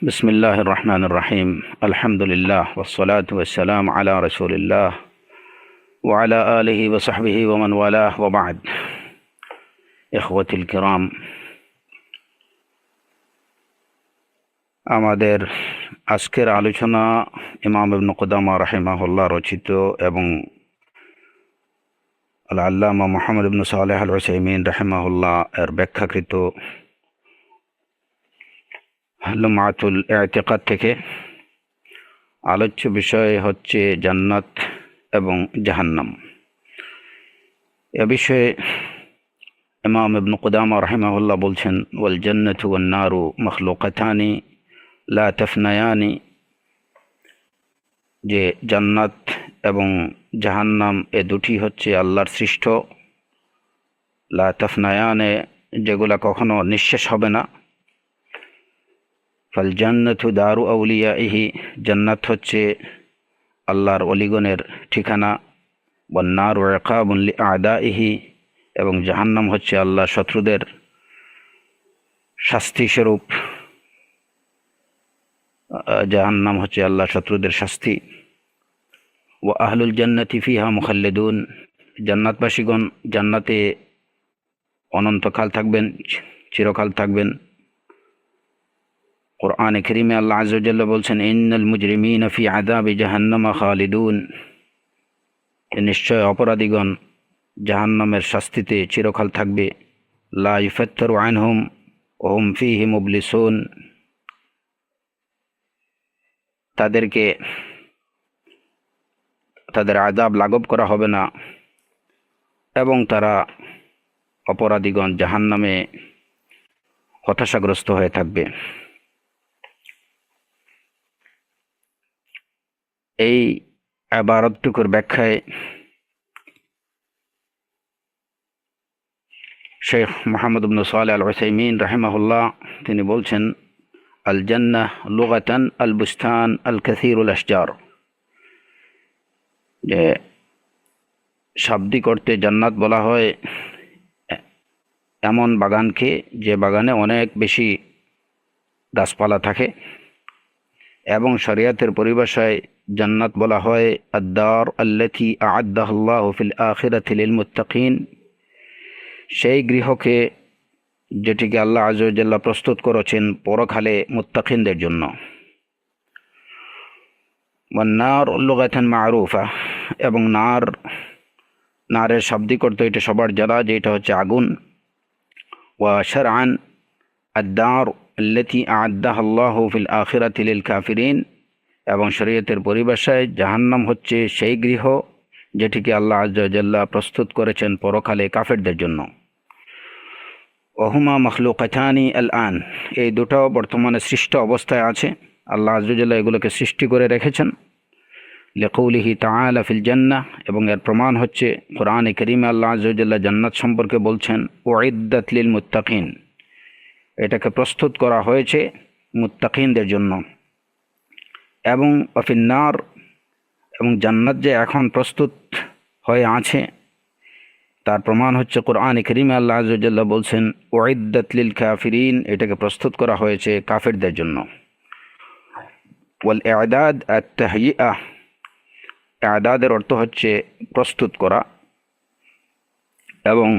بسم الله الرحمن الرحيم. الحمد لله والصلاة والسلام على رسول الله وعلى آله وصحبه ومن والاه وبعد. إخوتي الكرام, আমাদের আজকের আলোচনা ইমাম ইবনে কুদামা রাহিমাহুল্লাহ রচিত এবং আল্লামা মুহাম্মদ ইবনে সালেহ আল উসাইমিন রাহিমাহুল্লাহ এর ব্যাখ্যাকৃত লুমাতুল ইতিকাদ থেকে। আলোচ্য বিষয় হচ্ছে জান্নাত এবং জাহান্নাম। এ বিষয়ে ইমাম ইবনে কুদামা রাহিমাহুল্লাহ বলছেন, ওয়াল জান্নাতু ওয়ান নারু মখলুকাতানি লা তাফনায়ানি, যে জান্নাত এবং জাহান্নাম এ দুটি হচ্ছে আল্লাহর সৃষ্ট, লা তাফনায়ানে, যেগুলা কখনো নিঃশেষ হবে না। ফাল জান্নাতু দারু আউলিয়াইহি, জান্নাত হচ্ছে আল্লাহর অলিগণের ঠিকানা। ওয়ান নারু ইকাবুন লিআদাইহি, এবং জাহান্নাম হচ্ছে আল্লাহর শত্রুদের শাস্তি স্বরূপ। জাহান্নাম হচ্ছে আল্লাহর শত্রুদের শাস্তি। ওয়া আহলুল জান্নাতি ফিহা মুখাল্লিদুন, জান্নাতবাসীগণ জান্নাতে অনন্তকাল থাকবেন, চিরকাল থাকবেন। কোরআনে কারীমে আল্লাহ আযজা ওয়া জাল্লা বলছেন, ইন্নাল মুজরিমিনা ফি আযাবি জাহান্নামা খালিদুন, নিশ্চয় অপরাধীগণ জাহান্নামের শাস্তিতে চিরকাল থাকবে। লা ইউফাত্তারু আনহুম ওয়া হুম ফীহি মুবলিসুন, তাদের আযাব লাঘব করা হবে না এবং তারা অপরাধীগণ জাহান্নামে হতাশাগ্রস্ত হয়ে থাকবে। এই ইবারতটুকুর ব্যাখ্যায় শেখ মুহাম্মদ ইবনে সালেহ আল উসাইমিন রাহিমাহুল্লাহ তিনি বলছেন, আল জান্নাহ লুগাতান আল বুস্তান আল কাসীরুল আশজার, যে শাব্দিক অর্থে জান্নাত বলা হয় এমন বাগানকে যে বাগানে অনেক বেশি গাছপালা থাকে, এবং শরিয়াতের পরিভাষায় জান্নাত বলা হয় আদ-দার আল্লাতী আ'আদ্দাহাল্লাহু ফিল আখিরাতি লিল মুত্তাকিন, সেই গৃহকে যেটিকে আল্লাহ আযজা ওয়া জাল্লা প্রস্তুত করেছেন পরকালে মুত্তাকিনদের জন্য। ওয়ান নার লুগাতান মা'রুফা, এবং নারের শাব্দিক অর্থ এটা সবার জানা যে এটা হচ্ছে আগুন। ওয়া শারআন আদ-দার আল্লাতী আ'আদ্দাহাল্লাহু ফিল আখিরাতি লিল কাফিরিন, এবং শরীয়তের পরিভাষায় জাহান্নাম হচ্ছে সেই গৃহ যেটিকে আল্লাহ আযজা ওয়া জাল্লা প্রস্তুত করেছেন পরকালে কাফেরদের জন্য। ওহুমা মখলুকাতানি আল আন, এই দুটাও বর্তমানে সৃষ্ট অবস্থায় আছে। আল্লাহ আযজা ওয়া জাল্লা এগুলোকে সৃষ্টি করে রেখেছেন। লিকাউলিহি তাআলা ফিল জান্নাহ, এবং এর প্রমাণ হচ্ছে কোরআনে কারীমে আল্লাহ আযজা ওয়া জাল্লা জান্নাত সম্পর্কে বলছেন, উইদ্দাত লিল মুত্তাকিন, এটাকে প্রস্তুত করা হয়েছে মুত্তাকিনদের জন্য। এবং ওয়াফিন নার, এবং জান্নাত যে এখন প্রস্তুত হয়ে আছে তার প্রমাণ হচ্ছে কোরআনে কারীমে আল্লাহ আযজা ওয়া জাল্লা বলছেন, উইদ্দাত লিল কাফিরিন, এটাকে প্রস্তুত করা হয়েছে কাফেরদের জন্য। ওয়াল ই'দাদ আত-তাহইয়া, ই'দাদের অর্থ হচ্ছে প্রস্তুত করা, এবং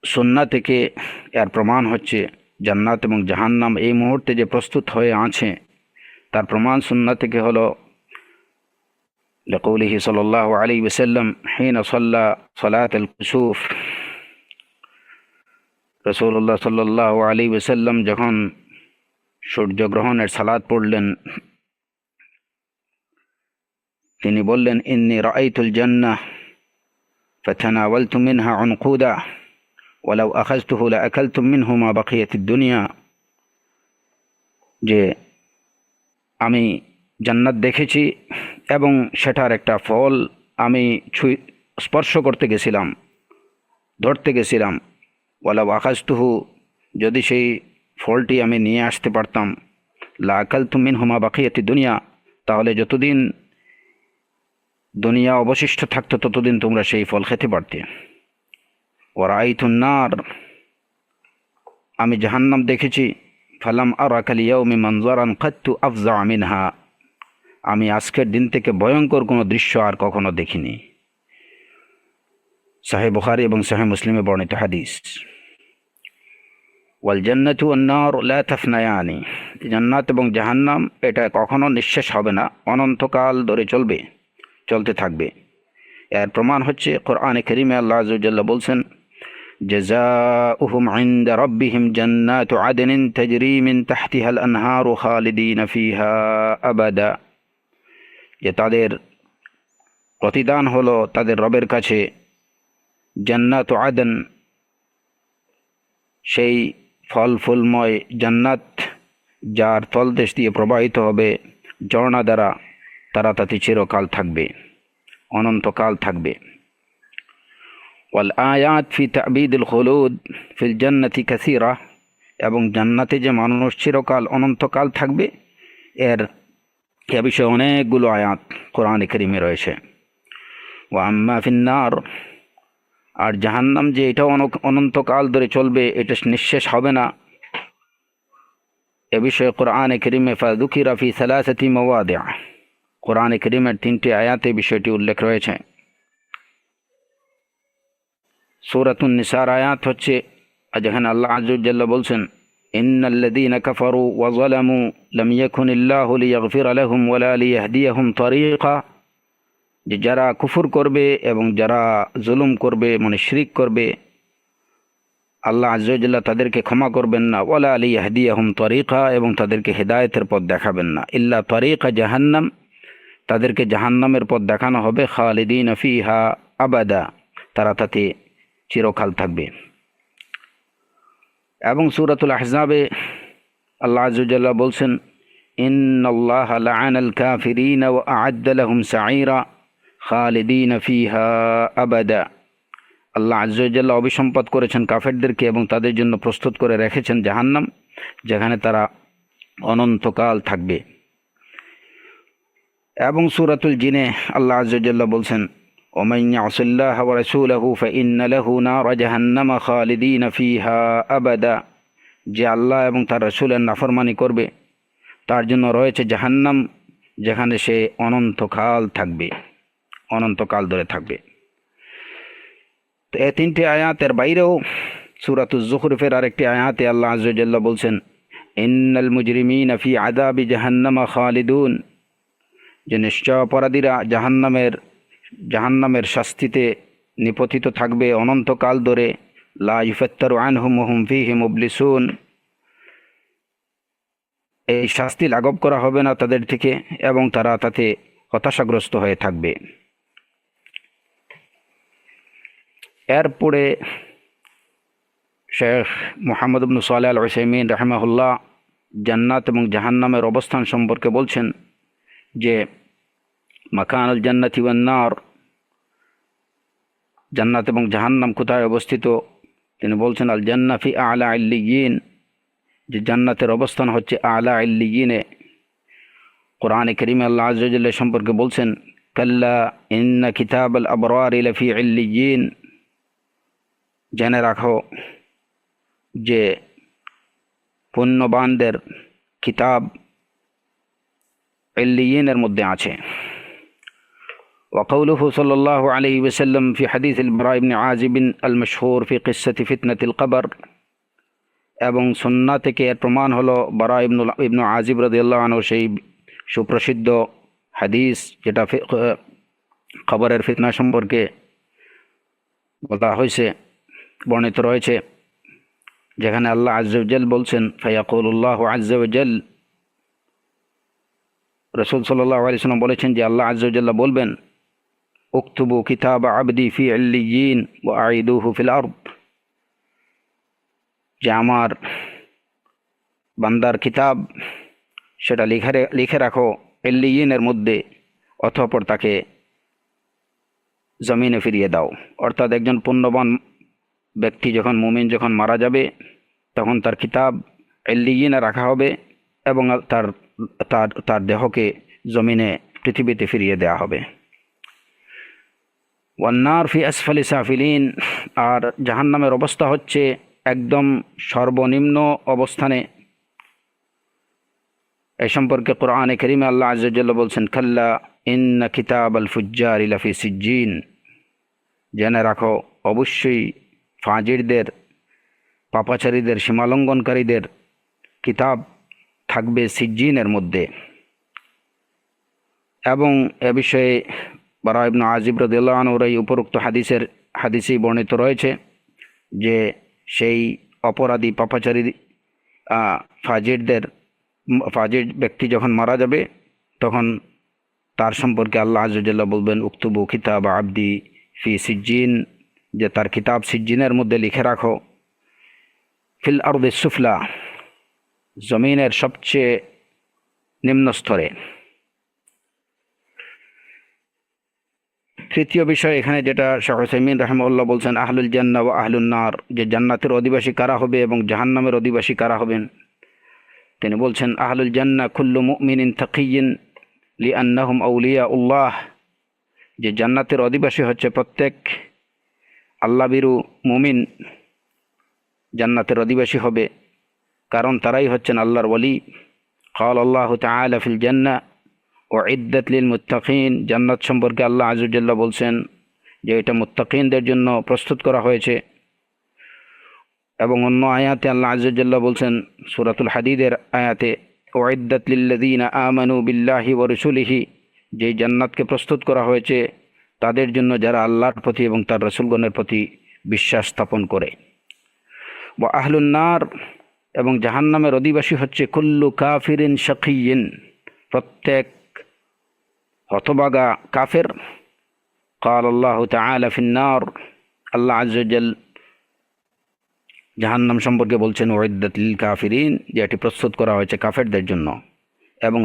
সুন্নাহ থেকে এর প্রমাণ হচ্ছে জান্নাত এবং জাহান্নাম এই মুহূর্তে যে প্রস্তুত হয়ে আছে তার প্রমাণ সুন্নাহ থেকে হলো লিকাউলিহি সাল্লাল্লাহু আলাইহি ওয়াসাল্লাম হিনা সাল্লা সালাতুল কুসুফ, রাসূলুল্লাহ সাল্লাল্লাহু আলাইহি ওয়াসাল্লাম যখন সূর্যগ্রহণের সালাত পড়লেন তিনি বললেন, ইন্নী রাআইতুল জান্নাহ ফাতানাওয়ালতু মিনহা উনকুদা ওয়ালাউ আখাযতুহু লাআকালতুম মিনহু মা বাকিয়াতিদ দুনিয়া, যে আমি জান্নাত দেখেছি এবং সেটার একটা ফল আমি স্পর্শ করতে গেছিলাম, ধরতে গেছিলাম। ওয়ালাউ আখাযতুহু, যদি সেই ফলটি আমি নিয়ে আসতে পারতাম, লাআকালতু মিনহু মা বাকিয়াতিদ দুনিয়া, তাহলে যতদিন দুনিয়া অবশিষ্ট থাকতো ততদিন তোমরা সেই ফল খেতে পারতে। ওয়া রাআইতুন নার, আমি জাহান্নাম দেখেছি ফালাম আরাকাল ইয়াউমি মানজারান কাত্তু আফজা মিনহা, আমি আজকের দিন থেকে ভয়ঙ্কর কোনো দৃশ্য আর কখনো দেখিনি। সহিহ বুখারী এবং সহিহ মুসলিমে বর্ণিত হাদিস। ওয়াল জান্নাতু ওয়ান নার লা তাফনায়ানি, জান্নাত এবং জাহান্নাম এটা কখনো নিঃশেষ হবে না, অনন্তকাল ধরে চলতে থাকবে। এর প্রমাণ হচ্ছে কোরআনে কারীমে আল্লাহ আযজা ওয়া জাল্লা বলছেন, জাযাউহুম ইনদা রাব্বিহিম জান্নাতু আদনিন তাজরি মিন তাহতিহাল আনহারু খালিদিনা ফিহা আবাদা, যে তাদের প্রতিদান হলো তাদের রবের কাছে জান্নাত আদন, সেই ফল ফুলময় জান্নাত যার তলদেশ দিয়ে প্রবাহিত হবে ঝর্ণা দ্বারা, তারা তাতে চিরকাল থাকবে, অনন্তকাল থাকবে। ওয়াল আয়াত ফি তা'বিদুল খুলুদ ফিল জান্নাতি কাসীরা, এবং জান্নাতে যে মানুষ চিরকাল অনন্তকাল থাকবে এ বিষয়ে অনেকগুলো আয়াত কোরআনে কারীমে রয়েছে। ওয়া আম্মা ফিন নার, আর জাহান্নাম যে এটাও অনন্তকাল ধরে চলবে, এটা নিঃশেষ হবে না, এ বিষয়ে কোরআনে কারীমে ফাযুকিরা ফি সালাসাতি মাওয়াদি', কোরআনে কারীমের 3টি আয়াতে বিষয়টি উল্লেখ রয়েছে। সূরাতুন নিসার আয়াত হচ্ছে, যেখানে আল্লাহ আযজা ওয়া জাল্লা বলছেন, ইন্নাল্লাযীনা কাফারু ওয়া যালামু লাম ইয়াকুনিল্লাহু লিয়াগফিরা লাহুম ওয়ালা লিয়াহদিয়াহুম তরিকা, যে যারা কুফর করবে এবং যারা জুলুম করবে, মানে শিরক করবে, আল্লাহ আযজা ওয়া জাল্লা তাদেরকে ক্ষমা করবেন না, ওয়ালা লিয়াহদিয়াহুম তরিকা, এবং তাদেরকে হেদায়েতের পথ দেখাবেন না, ইল্লা তরিকা জাহান্নাম, তাদেরকে জাহান্নামের পথ দেখানো হবে, খালিদিনা ফিহা আবাদা, তারা তাতে চিরকাল থাকবে। এবং সূরাতুল আহজাবে আল্লাহ আযজা ওয়া জাল্লা বলছেন, ইন্নাল্লাহা লাআনাল কাফিরিনা ওয়া আ'আদ্দা লাহুম সাঈরা খালিদিনা ফিহা আবাদা, আল্লাহ আযজা ওয়া জাল্লা অভিসম্পাত করেছেন কাফেরদেরকে এবং তাদের জন্য প্রস্তুত করে রেখেছেন জাহান্নাম, যেখানে তারা অনন্তকাল থাকবে। এবং সূরাতুল জিনে আল্লাহ আযজা ওয়া জাল্লা বলছেন, ওমান ইয়াসিল্লাহা ওয়া রাসূলাহু ফাইন্না লাহু নার জাহান্নামা খালিদিনা ফিহা আবাদা, যে আল্লাহ এবং তার রাসূলের নাফরমানি করবে তার জন্য রয়েছে জাহান্নাম, যেখানে সে অনন্তকাল থাকবে, অনন্তকাল ধরে থাকবে। তো এই 3টি আয়াতের বাইরেও সূরাতুজ যুখরুফের আরেকটি আয়াতে আল্লাহ আযজা ওয়া জাল্লা বলছেন, ইন্নাল মুজরিমিনা ফি আযাবি জাহান্নামা খালিদুন, যে নিশ্চয় অপরাধীরা জাহান্নামের শাস্তিতে নিপতিত থাকবে অনন্তকাল ধরে, লা ইউফাত্তারু আনহুম ওয়া হুম ফীহি মুবলিসুন, এই শাস্তি লাঘব করা হবে না তাদের থেকে এবং তারা তাতে হতাশাগ্রস্ত হয়ে থাকবে। এরপরে শেখ মুহাম্মদ ইবনে সালেহ আল উসাইমিন রাহিমাহুল্লাহ জান্নাত এবং জাহান্নামের অবস্থান সম্পর্কে বলছেন যে, মাকানুল জান্নাতি ওয়ান নার, জান্নাত এবং জাহান্নাম কোথায় অবস্থিত, তিনি বলছেন, আল জান্নাহ ফি আ'লা ইল্লিয়িন, যে জান্নাতের অবস্থান হচ্ছে আ'লা ইল্লিয়িনে। কোরআনে কারীমে আল্লাহ আযজা ওয়া জাল্লা সম্পর্কে বলছেন, কাল্লা ইন্না কিতাবাল আবরারি লাফি ইল্লিয়িন, জেনে রাখো যে পুণ্যবানদের কিতাব ইল্লিয়িনের মধ্যে আছে। وقوله صلى الله عليه وسلم في حديث البراء بن عازب المشهور في قصة فتنة القبر, এবং সুন্নাহ থেকে এর প্রমাণ হলো বারা ইবনু আজিব রাদিয়াল্লাহু আনহু সেই সুপ্রসিদ্ধ হাদিস যেটা কবরের ফিতনা সম্পর্কে বলা হয়েছে, বর্ণিত রয়েছে, যেখানে আল্লাহ আযজা ওয়া জাল বলছেন, ফায়াকুলুল্লাহু আযজা ওয়া জাল, রাসূল সাল্লাল্লাহু আলাইহি ওয়াসাল্লাম বলেছেন যে আল্লাহ আযজা ওয়া জাল্লা বলবেন, উকতুবু কিতাব আবদি ফি ইল্লিয়িন ওয়া আইদুহু ফিল আরদ, যে আমার বান্দার কিতাব সেটা লিখে রাখো ইল্লিয়িনের মধ্যে, অতঃপর তাকে জমিনে ফিরিয়ে দাও। অর্থাৎ একজন পুণ্যবান ব্যক্তি যখন, মুমিন যখন মারা যাবে, তখন তার কিতাব ইল্লিয়িনে রাখা হবে এবং তার দেহকে জমিনে, পৃথিবীতে ফিরিয়ে দেওয়া হবে। ওয়ান্নার ফি আসফালি সাফিলিন, আর জাহান্নামের অবস্থা হচ্ছে একদম সর্বনিম্ন অবস্থানে, এই সম্পর্কে কোরআনে কারীমে আল্লাহ আযজা ওয়া জাল্লা বলছেন, কাল্লা ইন্না কিতাবাল ফুজ্জারি লাফি সিজ্জিন, জেনে রাখো অবশ্যই ফাজিরদের, পাপাচারীদের, সীমালঙ্ঘনকারীদের কিতাব থাকবে সিজ্জিনের মধ্যে। এবং এ বিষয়ে বারা ইবনে আজিব রাদিয়াল্লাহু আনহুর এই উপরোক্ত হাদিসেই বর্ণিত রয়েছে যে সেই অপরাধী পাপাচারী ফাজির ব্যক্তি যখন মারা যাবে তখন তার সম্পর্কে আল্লাহ আযজা ওয়া জাল্লা বলবেন, উকতুবু কিতাব আবদি ফি সিজ্জিন, যে তার কিতাব সিজ্জিনের মধ্যে লিখে রাখো, ফিল আরদিস সুফলা, জমিনের সবচেয়ে নিম্ন স্তরে। তৃতীয় বিষয় এখানে যেটা শাইখ উসাইমিন রাহিমাহুল্লাহ বলছেন, আহলুল জান্নাহ ওয়া আহলুন নার, যে জান্নাতের অধিবাসী কারা হবে এবং জাহান্নামের অধিবাসী কারা হবেন। তিনি বলছেন, আহলুল জান্নাহ কুল্লু মুমিনিন তাকিয়্যিন লিআন্নাহুম আউলিয়াউল্লাহ, যে জান্নাতের অধিবাসী হচ্ছে প্রত্যেক আল্লাহভীরু মুমিন জান্নাতের অধিবাসী হবে, কারণ তারাই হচ্ছেন আল্লাহর ওয়ালি। ক্বাল আল্লাহু তাআলা ফিল জান্নাহ উইদ্দাত লিল মুত্তাকিন, জান্নাত সম্পর্কে আল্লাহ আযজা ওয়া জাল্লা বলছেন যে এটা মুত্তাকিনদের জন্য প্রস্তুত করা হয়েছে। এবং অন্য আয়াতে আল্লাহ আযজা ওয়া জাল্লা বলছেন, সূরাতুল হাদীদের আয়াতে, উইদ্দাত লিল্লাযীনা আমানু বিল্লাহি ওয়া রাসূলিহি, যে জান্নাতকে প্রস্তুত করা হয়েছে তাদের জন্য যারা আল্লাহর প্রতি এবং তার রাসূলগণের প্রতি বিশ্বাস স্থাপন করে। ওয়া আহলুন নার, এবং জাহান্নামের অধিবাসী হচ্ছে কুল্লু কাফিরিন শাকিয়্যিন, প্রত্যেক হতভাগা কাফের। ক্বাল আল্লাহু তাআলা ফিন নার, আল্লাহ আযজা ওয়া জাল্লা জাহান্নাম সম্পর্কে বলছেন উইদ্দাত লিল কাফিরিন, যে এটি প্রস্তুত করা হয়েছে কাফেরদের জন্য। এবং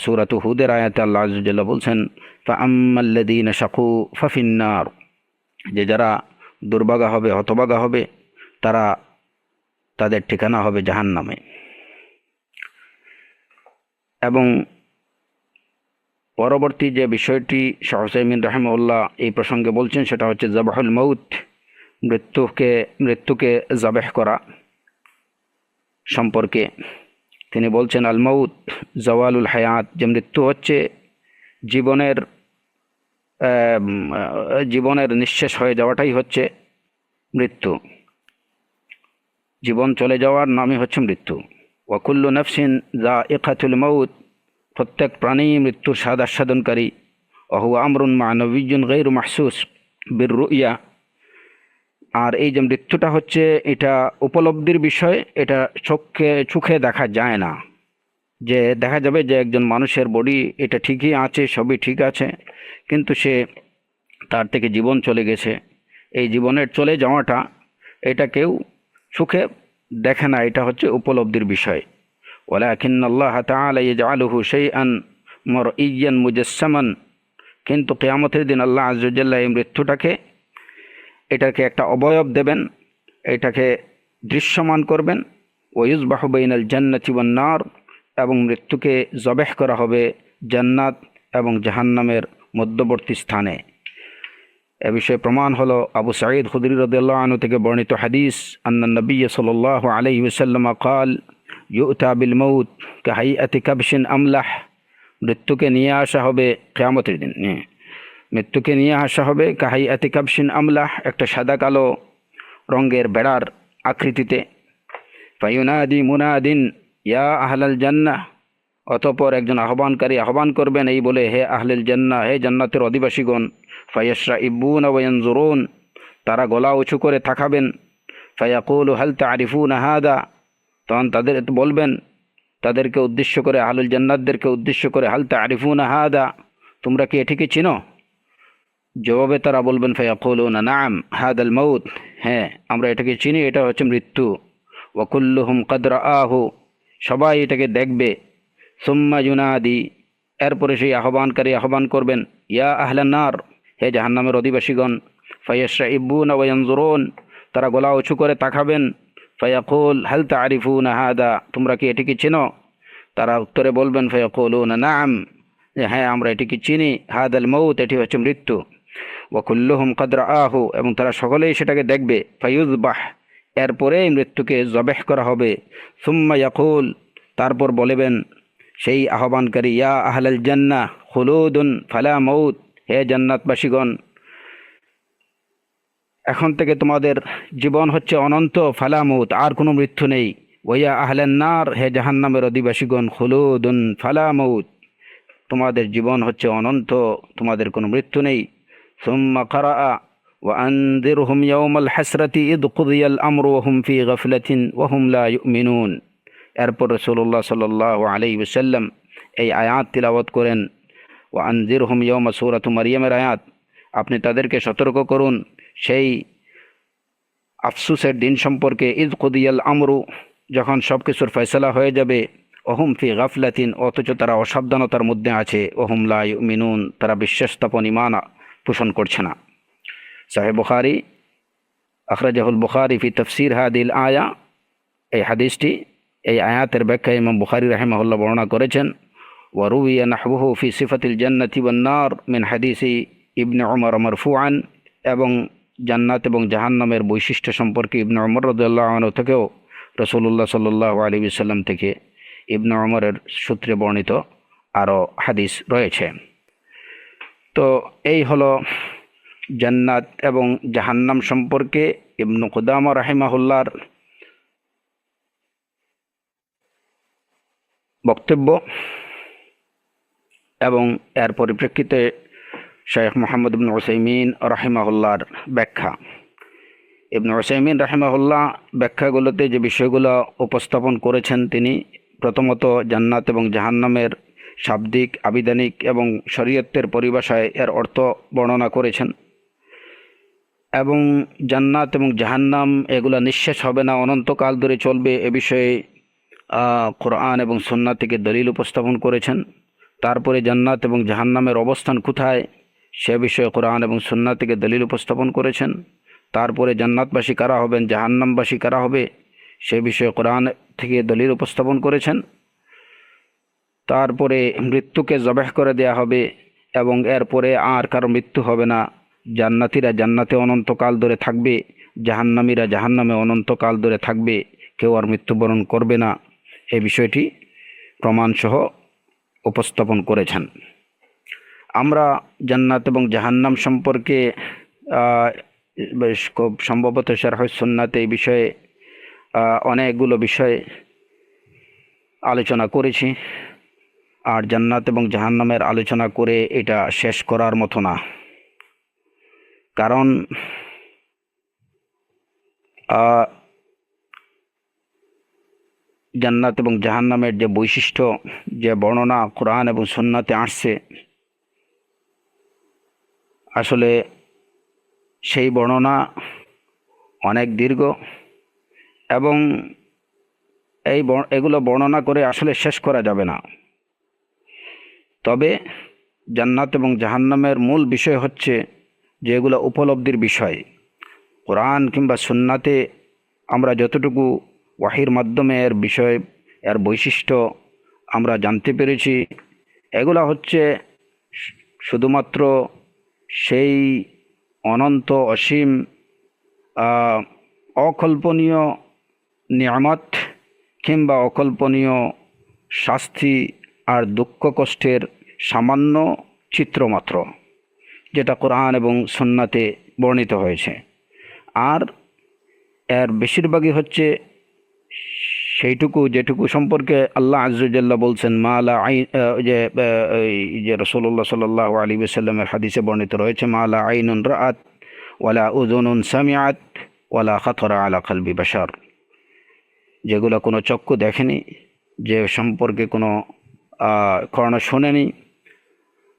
সূরাতু হুদের আয়াতে আল্লাহ আযজা ওয়া জাল্লা বলছেন, ফাআম্মাল্লাযীনা শাকু ফাফিন নার, যে যারা দুর্ভাগা হবে, হতভাগা হবে, তাদের ঠিকানা হবে জাহান্নামে। এবং পরবর্তী যে বিষয়টি শাইখ উসাইমিন রাহিমাহুল্লাহ এই প্রসঙ্গে বলছেন সেটা হচ্ছে যাবহুল মউত, মৃত্যুকে যাবেহ করা সম্পর্কে। তিনি বলছেন, আল মউত জাওয়ালুল হায়াত, যে মৃত্যু হচ্ছে জীবনের নিঃশেষ হয়ে যাওয়াটাই হচ্ছে মৃত্যু, জীবন চলে যাওয়ার নামই হচ্ছে মৃত্যু। ওয়া কুল্লু নাফসিন যায়িকাতুল মউত, প্রত্যেক প্রাণী মৃত্যুর স্বাদ আস্বাদনকারী। ওয়া হুয়া আমরুন মা'নাবিয়্যুন গায়রু মাহসুস বিররুইয়া, আর এই যে মৃত্যুটা হচ্ছে এটা উপলব্ধির বিষয়, এটা চোখে দেখা যায় না। যে দেখা যাবে যে একজন মানুষের বডি এটা ঠিকই আছে, সবই ঠিক আছে, কিন্তু তার থেকে জীবন চলে গেছে। এই জীবনের চলে যাওয়াটা এটা কেউ চোখে দেখে না, এটা হচ্ছে উপলব্ধির বিষয়। ওয়ালাকিন্নাল্লাহ তাআলা ইয়াজআলুহু শাইআন মারইয়্যান মুজাসসামান, কিন্তু কিয়ামতের দিন আল্লাহ আযজা ওয়া জাল্লা এই এটাকে একটা অবয়ব দেবেন, এটাকে দৃশ্যমান করবেন। ওয়ায়ুযবাহু বাইনাল জান্নাতি ওয়ান নার, এবং মৃত্যুকে জবেহ করা হবে জান্নাত এবং জাহান্নামের মধ্যবর্তী স্থানে। এ বিষয়ে প্রমাণ হলো আবু সাঈদ খুদরি রাদিয়াল্লাহু আনহু থেকে বর্ণিত হাদিস, আন্নান নবী সাল্লাল্লাহু আলাইহি ওয়াসাল্লাম ক্বাল, ইউতা বিল মাউত কাহাইয়াতি কাবশিন আমলাহ, মৃত্যুকে নিয়ে আসা হবে কিয়ামতের দিন, মৃত্যুকে নিয়ে আসা হবে কাহাইয়াতি কাবশিন আমলাহ, একটা সাদা কালো রঙের বেড়ার আকৃতিতে। ফায়ুনাদি মুনাদিন ইয়া আহলাল জান্নাহ, অতঃপর একজন আহ্বানকারী আহ্বান করবেন এই বলে, হে আহলুল জান্নাহ, হে জান্নাতের অধিবাসীগণ। ফায়াশরাইবুনা ওয়া ইয়ানজুরুন, তারা গলা উঁচু করে তাকাবেন। ফায়াকুলু হাল তা'রিফুনা হাদা, তখন তাদের বলবেন, তাদেরকে উদ্দেশ্য করে, আহলুল জান্নাতদেরকে উদ্দেশ্য করে, হাল তা'রিফুনা হাদা, তোমরা কি এটিকে চিনো? জবাবে তারা বলবেন, ফায়াকুলুনা নাম হাদাল মাউত, হ্যাঁ আমরা এটাকে চিনি, এটা হচ্ছে মৃত্যু। ওয়া কুল্লুহুম ক্বাদ রাআহু, সবাই এটাকে দেখবে। সুম্মা ইউনাদি, এরপরে সেই আহ্বানকারী আহ্বান করবেন, ইয়া আহলান নার, হে জাহান্নামের অধিবাসীগণ। ফায়াশরাইবুনা ওয়া ইয়ানজুরুন, তারা গলা উঁচু করে তাকাবেন। ফায়াকুল হাল তা'রিফুনা হাদা, তোমরা কি এটিকে চিনো? তারা উত্তরে বলবেন, ফায়াকুলুনা নাম, হ্যাঁ আমরা এটিকে চিনি, হাদাল মাউত, এটি হচ্ছে মৃত্যু। ওয়া কুল্লুহুম ক্বাদ রাআহু, এবং তারা সকলেই সেটাকে দেখবে। ফায়ুযবাহ, এরপরে মৃত্যুকে জবেহ করা হবে। সুম্মা ইয়াকুল, তারপর বলবেন, সেই আহ্বানকারী, ইয়া আহলাল জান্নাহ খুলুদুন ফালা মউত, হে জান্নাতবাসীগণ, এখন থেকে তোমাদের জীবন হচ্ছে অনন্ত, ফালা মউত, আর কোনো মৃত্যু নেই। ওয়া আহলান নার, হে জাহান্নামের অধিবাসীগণ, খুলুদুন ফালা মউত, তোমাদের জীবন হচ্ছে অনন্ত, তোমাদের কোনো মৃত্যু নেই। সুম্মা কারাআ ওয়া আনযিরহুম ইয়াওমাল হাসরাতি ইদ কুদিয়াল আমরু ওয়া হুম ফি গাফলাতিন ওয়া হুম লা ইউমিনুন। এরপর রাসূলুল্লাহ সাল্লাল্লাহু আলাইহি ওয়াসাল্লাম এই আয়াত তিলাওয়াত করেন, ওয়া আনযিরহুম ইয়াওমা, সূরাতু মারইয়ামের আয়াত, আপনি তাদেরকে সতর্ক করুন সেই আফসুসের দিন সম্পর্কে, ইদ কুদিয়াল আমরু, যখন সব কিছুর ফয়সালা হয়ে যাবে, ওহুম ফি গাফলাতিন, অথচ তারা অসাবধানতার মধ্যে আছে, ওহুম লা ইউমিনুন, তারা বিশ্বাস স্থাপন ঈমান পোষণ করছে না। সাহিহ বুখারী, আখরাজাহুল বুখারী ফি তাফসীর হাদিল আয়া, এই হাদিসটি, এই আয়াতের ব্যাখ্যায় ইমাম বুখারী রাহিমাহুল্লাহ বর্ণনা করেছেন। ওয়া রুবিয়া নাহবুহু ফি সিফাতিল জান্নাতি ওয়ান নার মিন হাদিসি ইবনে উমর মারফুআন, এবং জান্নাত এবং জাহান্নামের বৈশিষ্ট্য সম্পর্কে ইবনে উমর রাদিয়াল্লাহু আনহু থেকেও রাসূলুল্লাহ সাল্লাল্লাহু আলাইহি ওয়াসাল্লাম থেকে ইবনে উমরের সূত্রে বর্ণিত আরও হাদিস রয়েছে। তো এই হলো জান্নাত এবং জাহান্নাম সম্পর্কে ইবনে কুদামা রাহিমাহুল্লাহর বক্তব্য, এবং এর পরিপ্রেক্ষিতে শেখ মুহাম্মদ ইবনে উসাইমিন রাহিমাহুল্লাহর ব্যাখ্যা। ইবনে উসাইমিন রাহিমাহুল্লাহ ব্যাখ্যাগুলোতে যে বিষয়গুলো উপস্থাপন করেছেন, তিনি প্রথমত জান্নাত এবং জাহান্নামের শাব্দিক, আবিধানিক এবং শরীয়তের পরিভাষায় এর অর্থ বর্ণনা করেছেন, এবং জান্নাত এবং জাহান্নাম এগুলো নিঃশেষ হবে না, অনন্তকাল ধরে চলবে, এ বিষয়ে কোরআন এবং সুন্নাহ থেকে দলিল উপস্থাপন করেছেন। তারপরে জান্নাত এবং জাহান্নামের অবস্থান কোথায় সে বিষয়ে কোরআন এবং সুন্নাহ থেকে দলিল উপস্থাপন করেছেন। তারপরে জান্নাতবাসী কারা হবেন, জাহান্নামবাসী কারা হবে সে বিষয়ে কোরআন থেকে দলিল উপস্থাপন করেছেন। তারপরে মৃত্যুকে জবাহ করে দেয়া হবে এবং এরপরে আর কারো মৃত্যু হবে না, জান্নাতীরা জান্নাতে অনন্তকাল ধরে থাকবে, জাহান্নামীরা জাহান্নামে অনন্তকাল ধরে থাকবে, কেউ আর মৃত্যুবরণ করবে না, এই বিষয়টি প্রমাণসহ উপস্থাপন করেছেন। আমরা জান্নাত এবং জাহান্নাম সম্পর্কে বেশ খুব সম্ভবত শারহ সুন্নাতে এই বিষয়ে অনেকগুলো বিষয় আলোচনা করেছি, আর জান্নাত এবং জাহান্নামের আলোচনা করে এটা শেষ করার মতো না। কারণ জান্নাত এবং জাহান্নামের যে বৈশিষ্ট্য, যে বর্ণনা কোরআন এবং সুন্নাতে আসছে, আসলে সেই বর্ণনা অনেক দীর্ঘ, এবং এগুলো বর্ণনা করে আসলে শেষ করা যাবে না। তবে জান্নাত এবং জাহান্নামের মূল বিষয় হচ্ছে যে এগুলো উপলব্ধির বিষয়। কোরআন কিংবা সুন্নাতে আমরা যতটুকু ওয়াহির মাধ্যমে এর বিষয়, এর বৈশিষ্ট্য আমরা জানতে পেরেছি, এগুলা হচ্ছে শুধুমাত্র সেই অনন্ত অসীম অকল্পনীয় নিয়ামত কিংবা অকল্পনীয় শাস্তি আর দুঃখ কষ্টের সামান্য চিত্রমাত্র, যেটা কোরআন এবং সুন্নাতে বর্ণিত হয়েছে। আর এর বেশিরভাগই হচ্ছে সেইটুকু যেটুকু সম্পর্কে আল্লাহ আযজা ওয়া জাল্লা বলছেন, মালা আইন, যে রাসূলুল্লাহ সাল্লাল্লাহু আলাইহি ওয়াসাল্লামের হাদিসে বর্ণিত রয়েছে, মালা আইনুন রাআত ওয়ালা উযুনুন সামিআত ওয়ালা খাতারা আলা কলবি বাশার, যেগুলো কোনো চক্ষু দেখেনি, যে সম্পর্কে কোনো কর্ণ শোনেনি,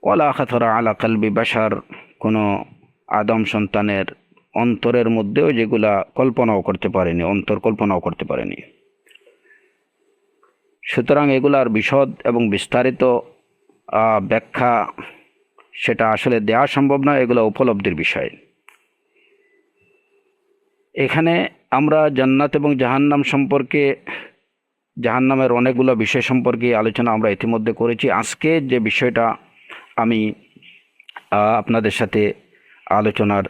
ওয়ালা খাতারা আলা কলবি বাশার, কোনো আদম সন্তানের অন্তরের মধ্যেও যেগুলা কল্পনাও করতে পারেনি, অন্তর কল্পনাও করতে পারেনি। সুতরাং এগুলার বিশদ এবং বিস্তারিত ব্যাখ্যা সেটা আসলে দেওয়া সম্ভব নয়, এগুলো উপলব্ধির বিষয়। এখানে আমরা জান্নাত এবং জাহান্নাম সম্পর্কে, জাহান্নামের অনেকগুলো বিষয় সম্পর্কে আলোচনা আমরা ইতিমধ্যে করেছি। আজকে যে বিষয়টা আমি আপনাদের সাথে আলোচনার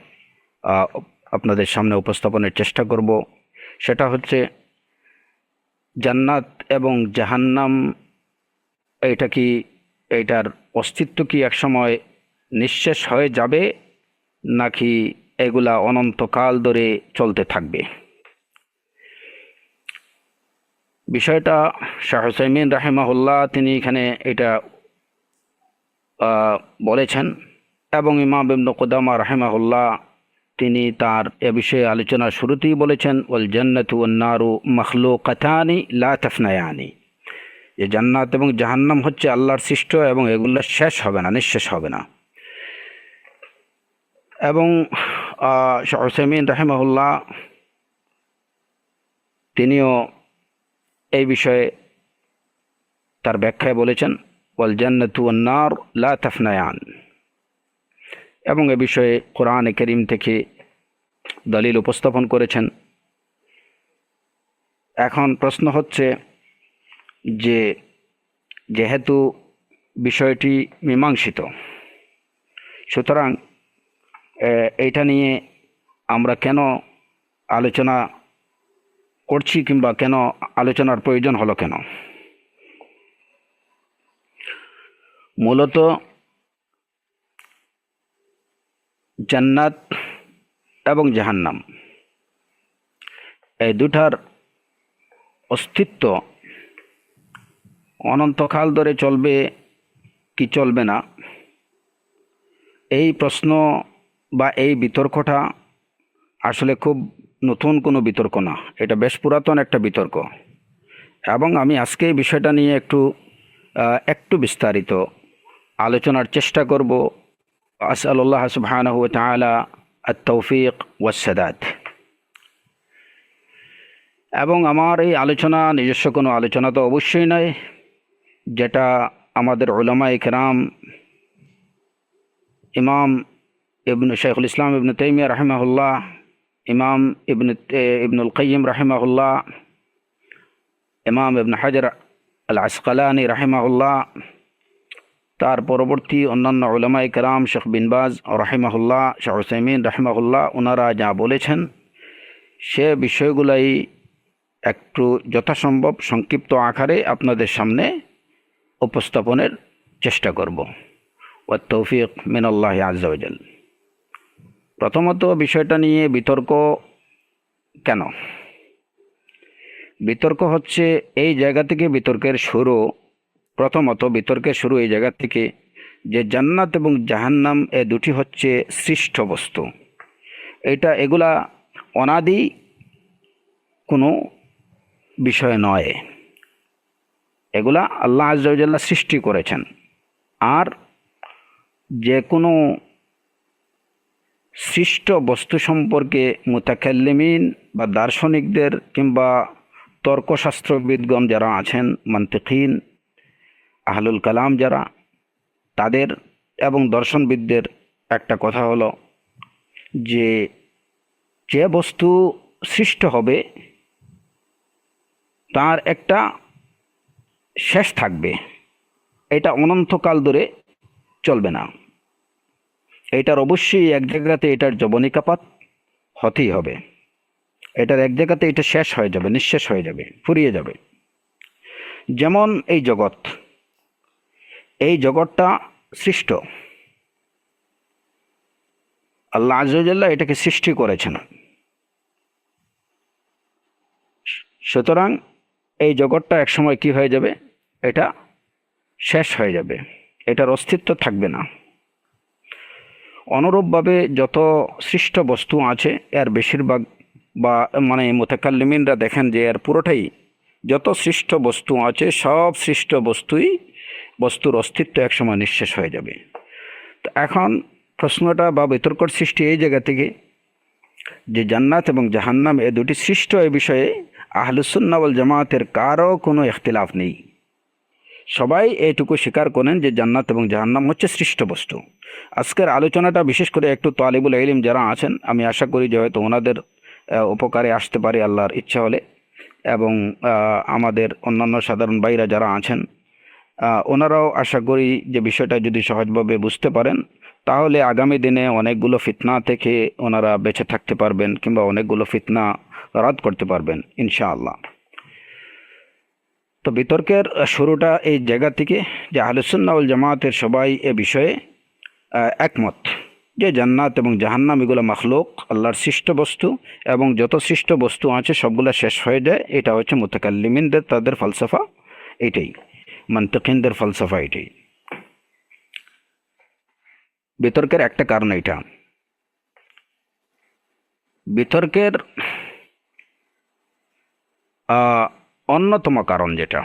আপনাদের সামনে উপস্থাপনের চেষ্টা করব, সেটা হচ্ছে জান্নাত এবং জাহান্নাম এটা কি, এটার অস্তিত্ব কি একসময় নিঃশেষ হয়ে যাবে, নাকি এগুলা অনন্তকাল ধরে চলতে থাকবে? বিষয়টা শাহ হুসাইমিন রাহিমাহুল্লাহ তিনি এখানে এটা বলেছেন, এবং ইমাম ইবনে কুদামা রাহিমাহুল্লাহ তিনি তার এ বিষয়ে আলোচনার শুরুতেই বলেছেন, ওয়াল জান্নাতু ওয়ান নারু মাখলুকাতানি লা তাফনায়ানি, যে জান্নাত এবং জাহান্নাম হচ্ছে আল্লাহর সৃষ্ট এবং এগুলো শেষ হবে না, নিঃশেষ হবে না। এবং শাহ হুসাইমিন রাহিমাহুল্লাহ তিনিও এই বিষয়ে তার ব্যাখ্যায় বলেছেন, ওয়াল জান্নাতু ওয়ান নার লা তাফনায়ান, এবং এ বিষয়ে কোরআনে কারীম থেকে দলিল উপস্থাপন করেছেন। এখন প্রশ্ন হচ্ছে যে যেহেতু বিষয়টি মীমাংসিত, সুতরাং এইটা নিয়ে আমরা কেন আলোচনা করছি, কিংবা কেন আলোচনার প্রয়োজন হলো কেন? মূলত জান্নাত এবং জাহান্নাম এই দুটার অস্তিত্ব অনন্তকাল ধরে চলবে কি চলবে না, এই প্রশ্ন বা এই বিতর্কটা আসলে খুব নতুন কোনো বিতর্ক না, এটা বেশ পুরাতন একটা বিতর্ক। এবং আমি আজকে এই বিষয়টা নিয়ে একটু বিস্তারিত আলোচনার চেষ্টা করব। আসআলুল্লাহ সুবহানাহু ওয়া তাআলা আত-তৌফিক ওয়াস সাদাদ। এবং আমার এই আলোচনা নিজস্ব কোনো আলোচনা তো অবশ্যই নয়, যেটা আমাদের উলামায়ে কেরাম, ইমাম শাইখুল ইসলাম ইবনে তাইমিয়া রাহিমাহুল্লাহ, ইমাম ইবনুল কাইয়িম রাহিমাহুল্লাহ, ইমাম ইবনে হাজার আল আসকালানি রাহিমাহুল্লাহ, তার পরবর্তী অন্যান্য উলামায়ে কেরাম শেখ বিন বাজ রাহিমাহুল্লাহ, শাহ হুসাইমিন রাহিমাহুল্লাহ, ওনারা যা বলেছেন সে বিষয়গুলাই একটু যথাসম্ভব সংক্ষিপ্ত আকারে আপনাদের সামনে উপস্থাপনের চেষ্টা করব। ওয়াত তৌফিক মিনাল্লাহি আযজা ওয়া জাল। প্রথমত বিষয়টা নিয়ে বিতর্ক কেন? বিতর্ক হচ্ছে এই জায়গা থেকে বিতর্কের শুরু। প্রথমত বিতর্কের শুরু এই জায়গা থেকে যে জান্নাত এবং জাহান্নাম এ দুটি হচ্ছে সৃষ্ট বস্তু। এগুলা অনাদি কোনো বিষয় নয়, এগুলা আল্লাহ আযজা ওয়া জাল্লা সৃষ্টি করেছেন। আর যে কোনো সৃষ্ট বস্তু সম্পর্কে মুতাকাল্লিমিন বা দার্শনিকদের কিংবা তর্কশাস্ত্রবিদগণ যারা আছেন, মান্তিকিন, আহলুল কালাম যারা, তাদের এবং দর্শনবিদদের একটা কথা হলো যে যে বস্তু সৃষ্ট হবে তার একটা শেষ থাকবে, এটা অনন্তকাল ধরে চলবে না। এটার অবশ্যই এক জায়গাতে এটার যবনিকাপাত হতেই হবে, এটার এক জায়গাতে এটা শেষ হয়ে যাবে, নিঃশেষ হয়ে যাবে, ফুরিয়ে যাবে। যেমন এই জগৎটা সৃষ্ট, আল্লাহ আযজা ওয়া জাল্লা এটাকে সৃষ্টি করেছেন। সুতরাং এই জগৎটা একসময় কি হয়ে যাবে, এটা শেষ হয়ে যাবে, এটার অস্তিত্ব থাকবে না। অনুরূপভাবে যত সৃষ্ট বস্তু আছে এর বেশিরভাগ বা মুতাকাল্লিমিনরা দেখেন যে এর পুরোটাই, যত সৃষ্ট বস্তু আছে সব সৃষ্ট বস্তুর অস্তিত্ব একসময় নিঃশেষ হয়ে যাবে। তো এখন প্রশ্নটা বা বিতর্কর সৃষ্টি এই জায়গা থেকে যে জান্নাত এবং জাহান্নাম এ দুটি সৃষ্ট, এ বিষয়ে আহলুস সুন্নাহ ওয়াল জামাতের কারো কোনো ইখতিলাফ নেই। সবাই এইটুকু স্বীকার করেন যে জান্নাত এবং জাহান্নাম হচ্ছে সৃষ্ট বস্তু। আজকের আলোচনাটা বিশেষ করে একটু তালিবুল ইলম যারা আছেন, আমি আশা করি যে হয়তো ওনাদের উপকারে আসতে পারে আল্লাহর ইচ্ছা হলে, এবং আমাদের অন্যান্য সাধারণ ভাইরা যারা আছেন ওনারাও আশা করি যে বিষয়টা যদি সহজভাবে বুঝতে পারেন, তাহলে আগামী দিনে অনেকগুলো ফিতনা থেকে ওনারা বেঁচে থাকতে পারবেন, কিংবা অনেকগুলো ফিতনা রদ করতে পারবেন ইনশাআল্লাহ। তো বিতর্কের শুরুটা এই জায়গা থেকে যে আহলে সুন্নাহ ওয়াল জামাতের সবাই এ বিষয়ে একমত যে জান্নাত এবং জাহান্নাম এগুলো মাখলুক, আল্লাহর সৃষ্ট বস্তু, এবং যত সৃষ্ট বস্তু আছে সবগুলো শেষ হয়ে যায়। এটা হচ্ছে মুতাকাল্লিমিনদের তাদের ফালসাফা, এটাই মান্তিকিনদের ফালসাফা, এটাই। বিতর্কের একটা কারণ এটা। বিতর্কের অন্যতম কারণ যেটা,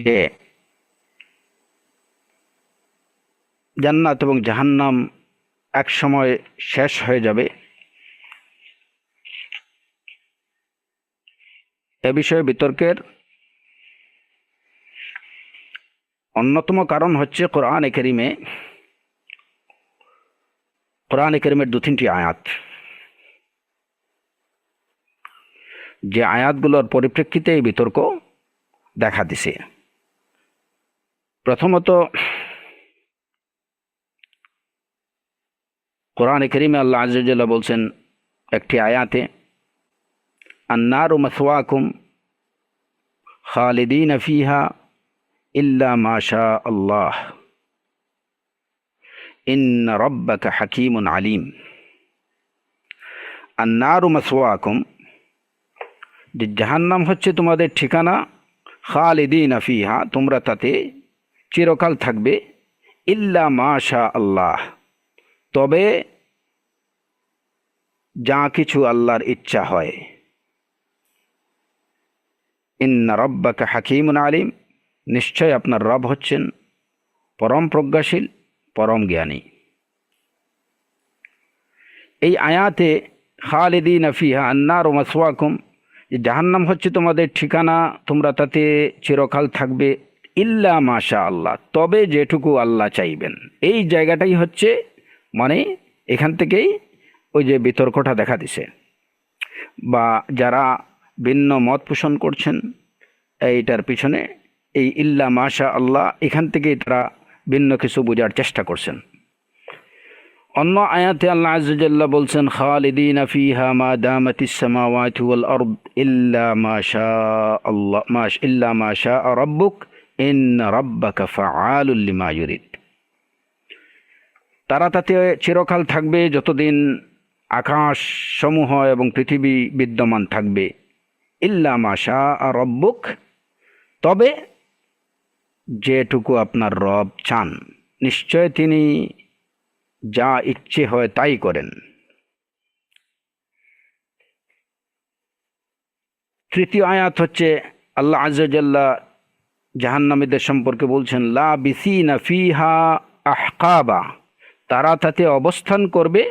যে জান্নাত এবং জাহান্নাম এক সময় শেষ হয়ে যাবে, এ বিষয়ে বিতর্কের অন্যতম কারণ হচ্ছে কোরআনে কারীমের দু তিনটি আয়াত, যে আয়াতগুলোর পরিপ্রেক্ষিতে এই বিতর্ক দেখা দিছে। প্রথমত, কোরআনে কারীমে আল্লাহ আযজা ওয়া জাল্লা বলছেন একটি আয়াতে, আন-নারু মাসওয়াকুম খালিদিনা ফিহা ইল্লা মা শা আল্লাহ ইন্না রাব্বাকা হাকীমুন আলীম। আন-নারু মাসওয়াকুম, যে জাহান্নাম হচ্ছে তোমাদের ঠিকানা, খালিদিনা ফিহা, তোমরা তাতে চিরকাল থাকবে, ইল্লা মা শা আল্লাহ, তবে যা কিছু আল্লাহর ইচ্ছা হয়। ইন্না রাব্বাকা হাকীমুন আলীম, নিশ্চয় আপনার রব হচ্ছেন পরম প্রজ্ঞাশীল, পরম জ্ঞানী। এই আয়াতে খালিদিনা ফিহা আন-নারু মাসওয়াকুম, যে জাহান্নাম হচ্ছে তোমাদের ঠিকানা, তোমরা তাতে চিরকাল থাকবে, ইল্লা মা শা আল্লাহ, তবে যেটুকু আল্লাহ চাইবেন। এই জায়গাটাই হচ্ছে, মানে এখান থেকেই ওই যে বিতর্কটা দেখা দিছে, বা যারা ভিন্ন মত পোষণ করছেন এইটার পিছনে এই ইল্লা মা শা আল্লাহ, এখান থেকেই তারা ভিন্ন কিছু বোঝার চেষ্টা করছেন। অন্য আয়াতে আল্লাহ আযজা ওয়া জাল্লা বলছেন, খালিদিনা ফিহা মা দামাতিস সামাওয়াতু ওয়াল আরদ ইল্লা মা শা আল্লাহ ইল্লা মা শা রাব্বুক ইন্না রাব্বাকা ফাআলুল লিমা ইউরিদ। তারা তাতে চিরকাল থাকবে যতদিন আকাশ সমূহ এবং পৃথিবী বিদ্যমান থাকবে, ইল্লা মা শা রাব্বুক, তবে যেটুকু আপনার রব চান, নিশ্চয় তিনি যা ইচ্ছে হয় তাই করেন। তৃতীয় আয়াত হচ্ছে আল্লাহ আযজা ওয়া জাল্লা জাহান্নামীদের সম্পর্কে বলছেন, লা বিসিনা ফিহা আহকাবা, তারা তাতে অবস্থান করবে,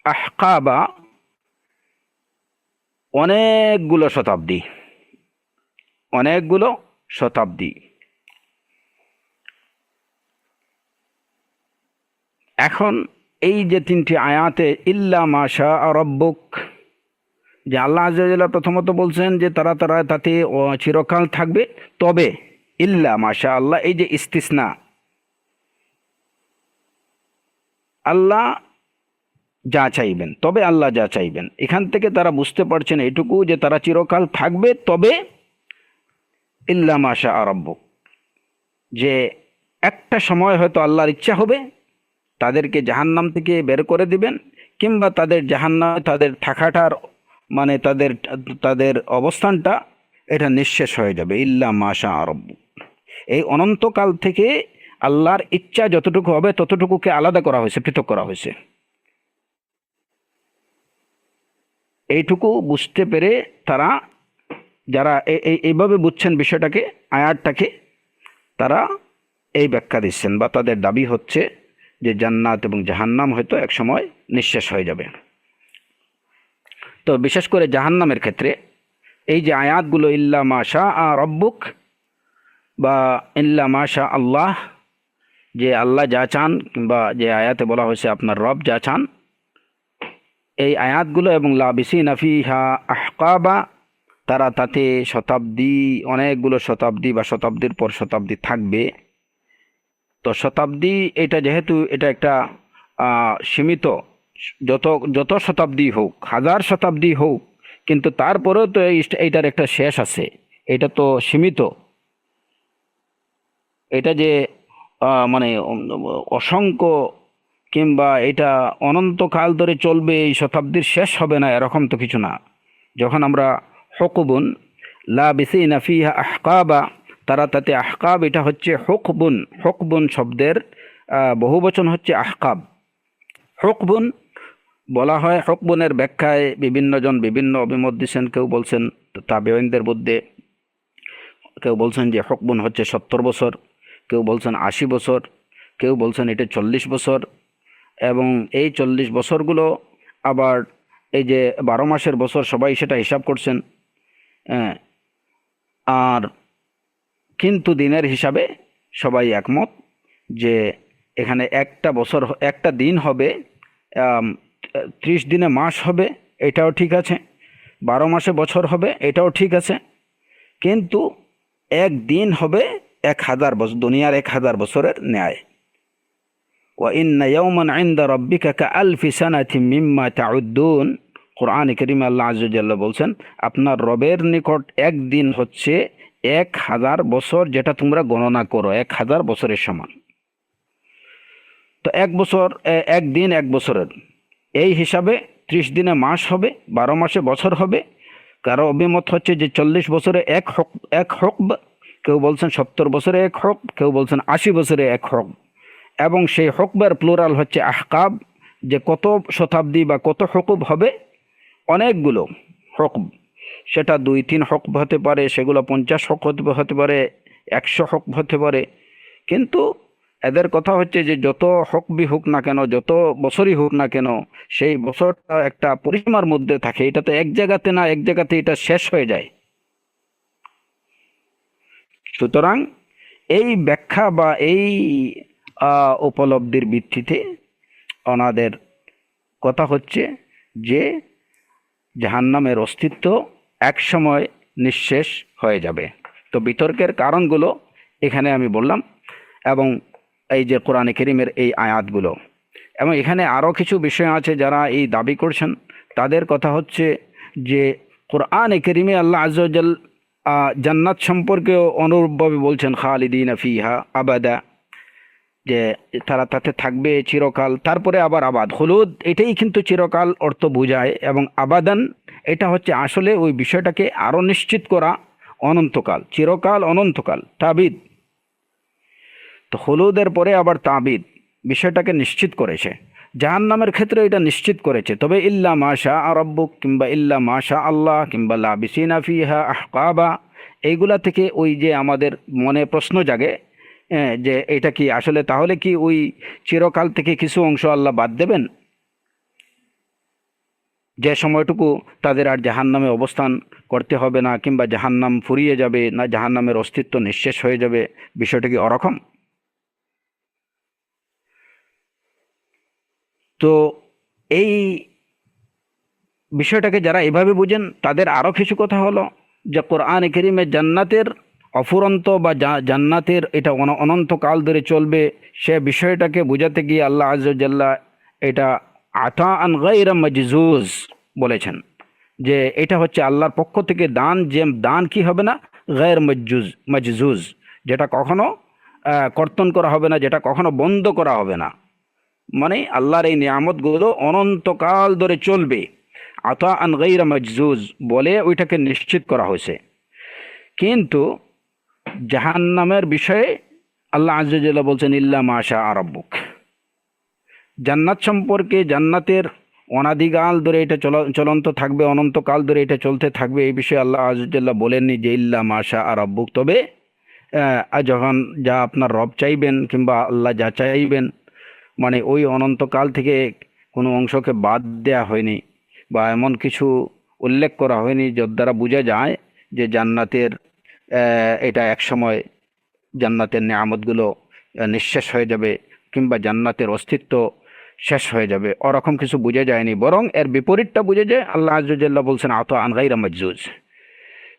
আহকাবা অনেকগুলো শতাব্দী, অনেকগুলো শতাব্দী। এখন এই যে তিনটি আয়াতে ইল্লা মা শা রাব্বুক, যে আল্লাহ আযজা ওয়া জাল্লা প্রথমত বলছেন যে তারা তাতে চিরকাল থাকবে, তবে ইল্লা মা শা আল্লাহ, এই যে ইস্তিসনা, আল্লাহ যা চাইবেন, তবে আল্লাহ যা চাইবেন, এখান থেকে তারা বুঝতে পারছেন এটুকু যে তারা চিরকাল থাকবে, তবে ইল্লা মা শা রাব্বুক, যে একটা সময় হয়তো আল্লাহর ইচ্ছা হবে তাদেরকে জাহান্নাম থেকে বের করে দিবেন, কিংবা তাদের জাহান্নামে তাদের থাকাটার, মানে তাদের তাদের অবস্থানটা এটা নিঃশেষ হয়ে যাবে, ইল্লা মা শা রাব্বুক। এই অনন্তকাল থেকে আল্লাহর ইচ্ছা যতটুকু হবে ততটুকুকে আলাদা করা হয়েছে, পৃথক করা হয়েছে। এইটুকু বুঝতে পেরে তারা, যারা এইভাবে বুঝছেন বিষয়টাকে, আয়াতটাকে, তারা এই ব্যাখ্যা দিচ্ছেন, বা তাদের দাবি হচ্ছে যে জান্নাত এবং জাহান্নাম হয়তো এক সময় নিঃশেষ হয়ে যাবে। তো বিশেষ করে জাহান্নামের ক্ষেত্রে এই যে আয়াতগুলো ইল্লা মা শা রাব্বুক বা ইল্লা মা শা আল্লাহ, যে আল্লাহ যা চান, কিংবা যে আয়াতে বলা হয়েছে আপনার রব যা চান, এই আয়াতগুলো, এবং লাবিসিনা ফিহা আহকাবা, তারা তাতে শতাব্দী, অনেকগুলো শতাব্দী বা শতাব্দীর পর শতাব্দী থাকবে। তো শতাব্দী এটা যেহেতু এটা একটা সীমিত, যত যত শতাব্দী হোক, হাজার শতাব্দী হোক, কিন্তু তারপরেও তো এইটার একটা শেষ আছে, এটা তো সীমিত। এটা যে মানে অসংখ্য কিংবা এটা অনন্তকাল ধরে চলবে, এই শতাব্দীর শেষ হবে না, এরকম তো কিছু না। যখন আমরা হুকবুন লাবিসিনা ফিহা আহকাবা, তারা তাতে আহকাব, এটা হচ্ছে হুকবুন, হুকবুন শব্দের বহুবচন হচ্ছে আহকাব। হুকবুন বলা হয়, হুকবুনের ব্যাখ্যায় বিভিন্নজন বিভিন্ন অভিমত দিচ্ছেন। কেউ বলছেন তাবেঈনদের মধ্যে, কেউ বলছেন যে হুকবুন হচ্ছে 70 বছর, কেউ বলছেন 80 বছর, কেউ বলছেন এটা 40 বছর। এবং এই 40 বছরগুলো আবার এই যে 12 মাসের বছর, সবাই সেটা হিসাব করছেন। হ্যাঁ, আর কিন্তু দিনের হিসাবে সবাই একমত যে এখানে একটা বছর, একটা দিন হবে 30 দিনে মাস হবে, এটাও ঠিক আছে। 12 মাসে বছর হবে, এটাও ঠিক আছে। কিন্তু এক দিন হবে 1000 বছর, দুনিয়ার 1000 বছরের ন্যায়। ওয়া ইন্না ইয়াওমান ইনদা রাব্বিকা কাআলফি সানাতিন মিম্মা তাউদ্দুন। কোরআন কারীমে আল্লাহ আযজা জাল্লা বলছেন, আপনার রবের নিকট একদিন হচ্ছে 1000 বছর, যেটা তোমরা গণনা করো 1000 বছরের সমান। তো এক বছর, একদিন 1 বছরের, এই হিসাবে 30 দিনে মাস হবে, 12 মাসে বছর হবে। কারো অভিমত হচ্ছে যে 40 বছরে এক হকব, কেউ বলছেন 70 বছরে এক হক, কেউ বলছেন 80 বছরে এক হক। এবং সেই হকবের প্লুরাল হচ্ছে আহকাব, যে কত শতাব্দী বা কত হকুব হবে, অনেকগুলো হকব। সেটা 2-3 হকব হতে পারে, সেগুলো 50 হক হতে পারে, 100 হক হতে পারে। কিন্তু এদের কথা হচ্ছে যে যত হকবি হোক না কেন, যত বছরই হোক না কেন, সেই বছরটা একটা পরিসীমার মধ্যে থাকে। এটা তো এক জায়গাতে না, এক জায়গাতে এটা শেষ হয়ে যায়। সুতরাং এই ব্যাখ্যা বা এই উপলব্ধির ভিত্তিতে ওনাদের কথা হচ্ছে যে জাহান্নামের অস্তিত্ব এক সময় নিঃশেষ হয়ে যাবে। তো বিতর্কের কারণগুলো এখানে আমি বললাম, এবং এই যে কোরআনে কারীমের এই আয়াতগুলো, এবং এখানে আরও কিছু বিষয় আছে। যারা এই দাবি করছেন তাদের কথা হচ্ছে যে কোরআনে কারীমে আল্লাহ আযজা ওয়া জাল জান্নাত সম্পর্কেও অনুরূপভাবে বলছেন, খালিদিনা ফিহা আবাদা, যে তারা তাতে থাকবে চিরকাল। তারপরে আবার আবাদ, হলুদ, এটাই কিন্তু চিরকাল অর্থ বোঝায়, এবং আবাদান এটা হচ্ছে আসলে ওই বিষয়টাকে আরও নিশ্চিত করা, অনন্তকাল, চিরকাল, অনন্তকাল, তাবিদ। তো হলুদের পরে আবার তাবিদ বিষয়টাকে নিশ্চিত করেছে। জাহান্নামের ক্ষেত্রে এটা নিশ্চিত করেছে। তবে ইল্লা মাশা রাব্বুক, কিংবা ইল্লা মাশা আল্লাহ, কিংবা লাবিসিনা ফিহা আহকাবা, এইগুলা থেকে ওই যে আমাদের মনে প্রশ্ন জাগে, যে এটা কি আসলে, তাহলে কি ওই চিরকাল থেকে কিছু অংশ আল্লাহ বাদ দেবেন, যে সময়টুকু তাদের আর জাহান্নামে অবস্থান করতে হবে না, কিংবা জাহান্নাম ফুরিয়ে যাবে না, জাহান্নামের অস্তিত্ব নিঃশেষ হয়ে যাবে? বিষয়টা কি ওরকম? তো এই বিষয়টাকে যারা এভাবে বুঝেন, তাদের আরও কিছু কথা হলো যে কোরআনে কারীমে জান্নাতের অফুরন্ত বা জান্নাতের এটা অনন্তকাল ধরে চলবে, সে বিষয়টাকে বোঝাতে গিয়ে আল্লাহ আযজা ওয়া জাল্লা এটা আতাআন গায়রা মাজজুজ বলেছেন, যে এটা হচ্ছে আল্লাহর পক্ষ থেকে দান, যে দান কি হবে না, গায়র মাজজুজ, যেটা কখনো কর্তন করা হবে না, যেটা কখনো বন্ধ করা হবে না। মানে আল্লাহর এই নিয়ামতগুলো অনন্তকাল ধরে চলবে। আতাআন গায়রা মাজজুজ বলে ওইটাকে নিশ্চিত করা হয়েছে। কিন্তু জাহান্নামের বিষয়ে আল্লাহ আযজা ওয়া জাল্লা বলছেন ইল্লা মাশা রাব্বুক। জান্নাত সম্পর্কে, জান্নাতের অনাদিকাল ধরে এটা চলন্ত থাকবে, অনন্তকাল ধরে এটা চলতে থাকবে, এই বিষয়ে আল্লাহ আযজা ওয়া জাল্লা বলেননি যে ইল্লা মাশা রাব্বুক। তবে যখন যা আপনার রব চাইবেন, কিংবা আল্লাহ যা চাইবেন, মানে ওই অনন্তকাল থেকে কোনো অংশকে বাদ দেয়া হয়নি, বা এমন কিছু উল্লেখ করা হয়নি যার দ্বারা বোঝা যায় যে জান্নাতের এটা এক সময় জান্নাতের নেয়ামতগুলো নিঃশেষ হয়ে যাবে, কিংবা জান্নাতের অস্তিত্ব শেষ হয়ে যাবে, ওরকম কিছু বোঝা যায়নি। বরং এর বিপরীতটা বুঝে যায়। আল্লাহ আযজা ওয়া জাল্লা বলছেন আতাআন গায়রা মাজজুজ,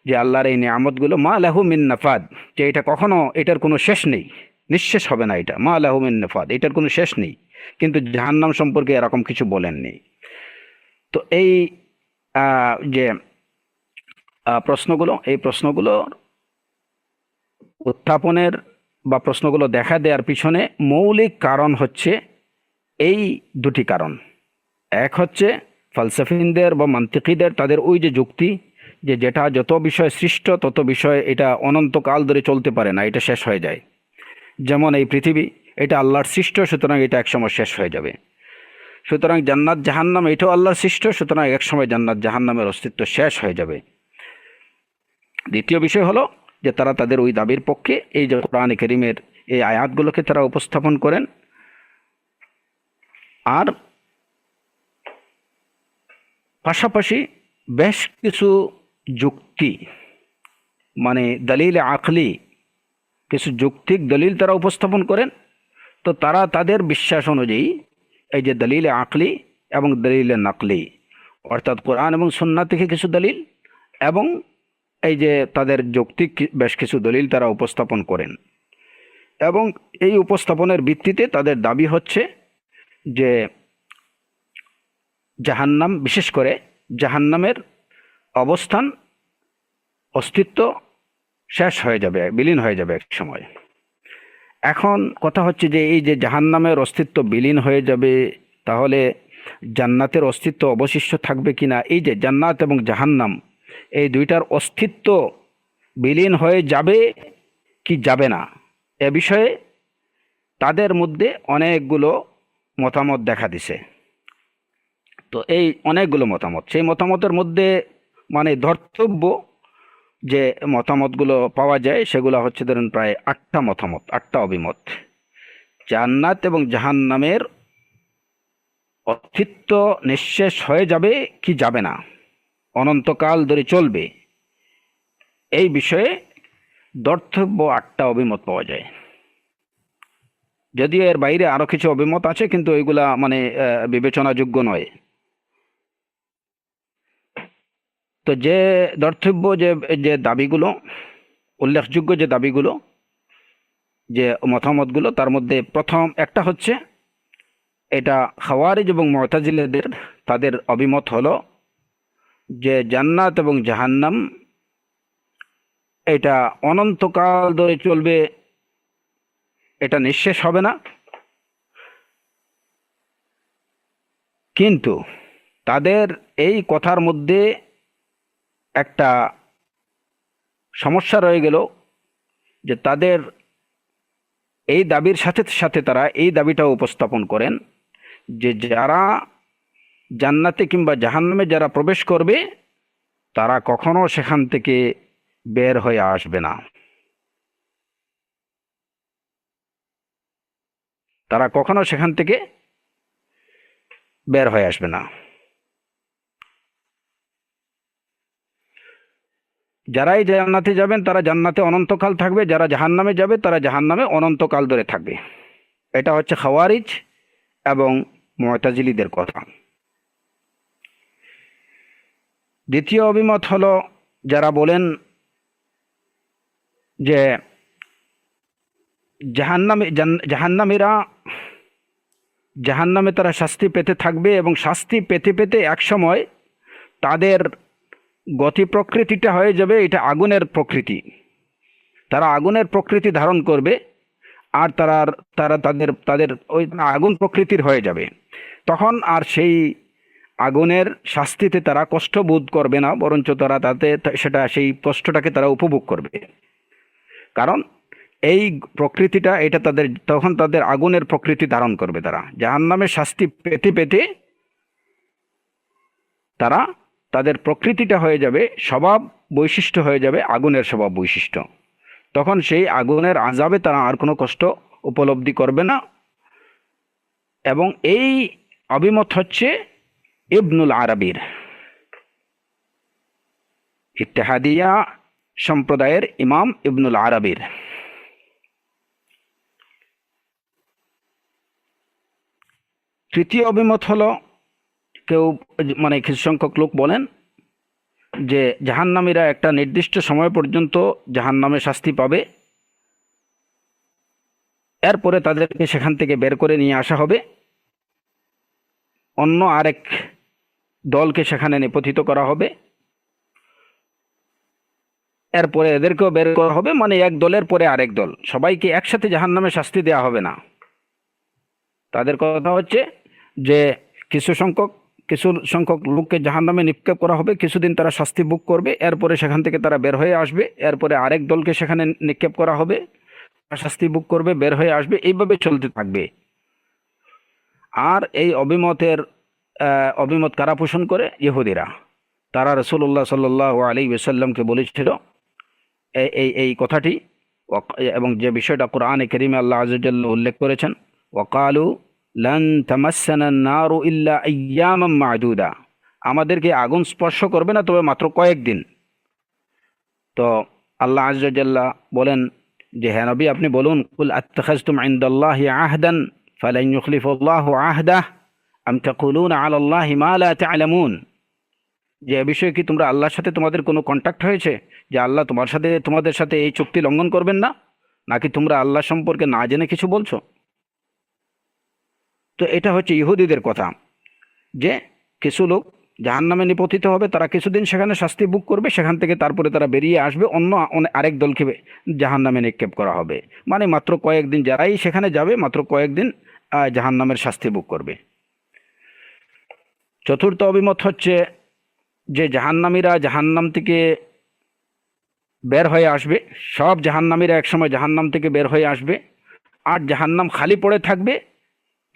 যে আল্লাহর এই নিয়ামতগুলো মা লাহু মিন নাফাদ, যে এটা কখনো, এটার কোনো শেষ নেই, নিঃশেষ হবে না, এটা মা লাহু মিন নাফাদ, এটার কোনো শেষ নেই। কিন্তু জাহান্নাম সম্পর্কে এরকম কিছু বলেননি। তো এই যে এই প্রশ্নগুলো উত্থাপনের বা প্রশ্নগুলো দেখা দেওয়ার পিছনে মৌলিক কারণ হচ্ছে এই দুটি কারণ। এক হচ্ছে ফালসাফিনদের বা মান্তিকিদের তাদের ওই যে যুক্তি যে যেটা যত বিষয় সৃষ্ট তত বিষয় এটা অনন্তকাল ধরে চলতে পারে না, এটা শেষ হয়ে যায়। যেমন এই পৃথিবী, এটা আল্লাহর সৃষ্ট, সুতরাং এটা একসময় শেষ হয়ে যাবে। সুতরাং জান্নাত জাহান্নাম এটাও আল্লাহর সৃষ্ট, সুতরাং একসময় জান্নাত জাহান্নামের অস্তিত্ব শেষ হয়ে যাবে। দ্বিতীয় বিষয় হলো যে তারা তাদের ওই দাবির পক্ষে এই যে কোরআনে কারীমের এই আয়াতগুলোকে তারা উপস্থাপন করেন। আর পাশাপাশি বেশ কিছু যুক্তি, মানে দলিল আকলি, কিছু যৌক্তিক দলিল তারা উপস্থাপন করেন। তো তারা তাদের বিশ্বাস অনুযায়ী এই যে দলিল আকলি এবং দলিল নাকলি, অর্থাৎ কোরআন এবং সুন্নাহ থেকে কিছু দলিল এবং এই যে তাদের যৌক্তিক বেশ কিছু দলিল তারা উপস্থাপন করেন। এবং এই উপস্থাপনের ভিত্তিতে তাদের দাবি হচ্ছে যে জাহান্নাম, বিশেষ করে জাহান্নামের অবস্থান, অস্তিত্ব শেষ হয়ে যাবে, বিলীন হয়ে যাবে এক সময়। এখন কথা হচ্ছে যে এই যে জাহান্নামের অস্তিত্ব বিলীন হয়ে যাবে, তাহলে জান্নাতের অস্তিত্ব অবশিষ্ট থাকবে কিনা? এই যে জান্নাত এবং জাহান্নাম, এই দুইটার অস্তিত্ব বিলীন হয়ে যাবে কি যাবে না, এ বিষয়ে তাদের মধ্যে অনেকগুলো মতামত দেখা দিছে। তো এই অনেকগুলো মতামত, সেই মতামতের মধ্যে মানে ধর্তব্য যে মতামতগুলো পাওয়া যায় সেগুলো হচ্ছে ধরুন প্রায় 8টা মতামত, 8টা অভিমত। জান্নাত এবং জাহান্নামের অস্তিত্ব নিঃশেষ হয়ে যাবে কি যাবে না, অনন্তকাল ধরে চলবে, এই বিষয়ে ধর্তব্য 8টা অভিমত পাওয়া যায়। যদিও এর বাইরে আরো কিছু অভিমত আছে, কিন্তু ওইগুলা মানে বিবেচনাযোগ্য নয়। তো যে ধর্তব্য যে যে দাবিগুলো, উল্লেখযোগ্য যে দাবিগুলো, যে মতামতগুলো, তার মধ্যে প্রথম একটা হচ্ছে এটা খাওয়ারিজ এবং মুতাজিলাদের তাদের অভিমত হলো যে জান্নাত এবং জাহান্নাম এটা অনন্তকাল ধরে চলবে, এটা নিঃশেষ হবে না। কিন্তু তাদের এই কথার মধ্যে একটা সমস্যা রয়ে গেল, যে তাদের এই দাবির সাথে সাথে তারা এই দাবিটাও উপস্থাপন করেন যে যারা জান্নাতে কিংবা জাহান্নামে যারা প্রবেশ করবে তারা কখনো সেখান থেকে বের হয়ে আসবে না, তারা কখনো সেখান থেকে বের হয়ে আসবে না। যারাই জান্নাতে যাবেন তারা জান্নাতে অনন্তকাল থাকবে, যারা জাহান্নামে যাবে তারা জাহান্নামে অনন্তকাল ধরে থাকবে। এটা হচ্ছে খাওয়ারিজ এবং মুতাজিলিদের কথা। দ্বিতীয় অভিমত হলো যারা বলেন যে জাহান্নামীরা জাহান্নামে তারা শাস্তি পেতে থাকবে এবং শাস্তি পেতে পেতে একসময় তাদের গতি প্রকৃতিটা হয়ে যাবে এটা আগুনের প্রকৃতি, তারা আগুনের প্রকৃতি ধারণ করবে, আর তারা তারা তাদের তাদের ওই আগুন প্রকৃতির হয়ে যাবে। তখন আর সেই আগুনের শাস্তিতে তারা কষ্ট বোধ করবে না, বরঞ্চ তারা তাতে সেটা সেই কষ্টটাকে তারা উপভোগ করবে। কারণ এই প্রকৃতিটা এটা তাদের তখন তাদের আগুনের প্রকৃতি ধারণ করবে, তারা জাহান্নামের শাস্তি পেতে পেতে তারা তাদের প্রকৃতিটা হয়ে যাবে, স্বভাব বৈশিষ্ট্য হয়ে যাবে আগুনের স্বভাব বৈশিষ্ট্য। তখন সেই আগুনের আযাবে তারা আর কোনো কষ্ট উপলব্ধি করবে না। এবং এই অভিমত হচ্ছে ইবনুল আরবির, ইত্তেহাদিয়া সম্প্রদায়ের ইমাম ইবনুল আরবির। তৃতীয় অভিমত হলো কেউ মানে কিছু সংখ্যক লোক বলেন যে জাহান্নামীরা একটা নির্দিষ্ট সময় পর্যন্ত জাহান্নামে শাস্তি পাবে, এরপরে তাদেরকে সেখান থেকে বের করে নিয়ে আসা হবে, অন্য আরেক দলকে সেখানে নিপতিত করা হবে, এরপরে এদেরকেও বের করা হবে, মানে এক দলের পরে আরেক দল, সবাইকে একসাথে জাহান্নামে শাস্তি দেওয়া হবে না। তাদের কথা হচ্ছে যে কিছু সংখ্যক লোককে জাহান্নামে নিক্ষেপ করা হবে, কিছুদিন তারা শাস্তি ভোগ করবে, এরপরে সেখান থেকে তারা বের হয়ে আসবে, এরপরে আরেক দলকে সেখানে নিক্ষেপ করা হবে, শাস্তি ভোগ করবে, বের হয়ে আসবে, এইভাবে চলতে থাকবে। আর এই অভিমত কারা পোষণ করে? ইহুদিরা। তারা রাসূলুল্লাহ সাল্লাল্লাহু আলাইহি ওয়াসাল্লামকে বলেছিল এই কথাটি, এবং যে বিষয়টা কোরআনে কারীমে আল্লাহ আযজা ওয়াজাল্লা উল্লেখ করেছেন, ওয়াকালু লান তামাসসানা নারু ইল্লা আইয়ামান মা'দুদা, আমাদেরকে আগুন স্পর্শ করবে না তবে মাত্র কয়েকদিন। তো আল্লাহ আযজা ওয়াজাল্লা বলেন যে, হে নবী আপনি বলুন, কুল আত্তাখাযতুম ইনদাল্লাহি আহদান ফালান ইউখলিফাল্লাহু আহদাহ আম তাকুলুনা আলাল্লাহি মা লা তা'লামুন, যে এ বিষয়ে কি তোমরা আল্লাহর সাথে তোমাদের কোনো কন্ট্যাক্ট হয়েছে যে আল্লাহ তোমাদের সাথে এই চুক্তি লঙ্ঘন করবেন না, নাকি তোমরা আল্লাহ সম্পর্কে না জেনে কিছু বলছো? তো এটা হচ্ছে ইহুদিদের কথা, যে কিছু লোক জাহান্নামে নিপতিত হবে, তারা কিছুদিন সেখানে শাস্তি ভোগ করবে, সেখান থেকে তারপরে তারা বেরিয়ে আসবে, আরেক দলকে জাহান্নামে নিক্ষেপ করা হবে, মানে মাত্র কয়েকদিন, যারাই সেখানে যাবে মাত্র কয়েকদিন জাহান্নামের শাস্তি ভোগ করবে। চতুর্থ অভিমত হচ্ছে যে জাহান্নামীরা জাহান্নাম থেকে বের হয়ে আসবে, সব জাহান্নামীরা একসময় জাহান্নাম থেকে বের হয়ে আসবে, আর জাহান্নাম খালি পড়ে থাকবে,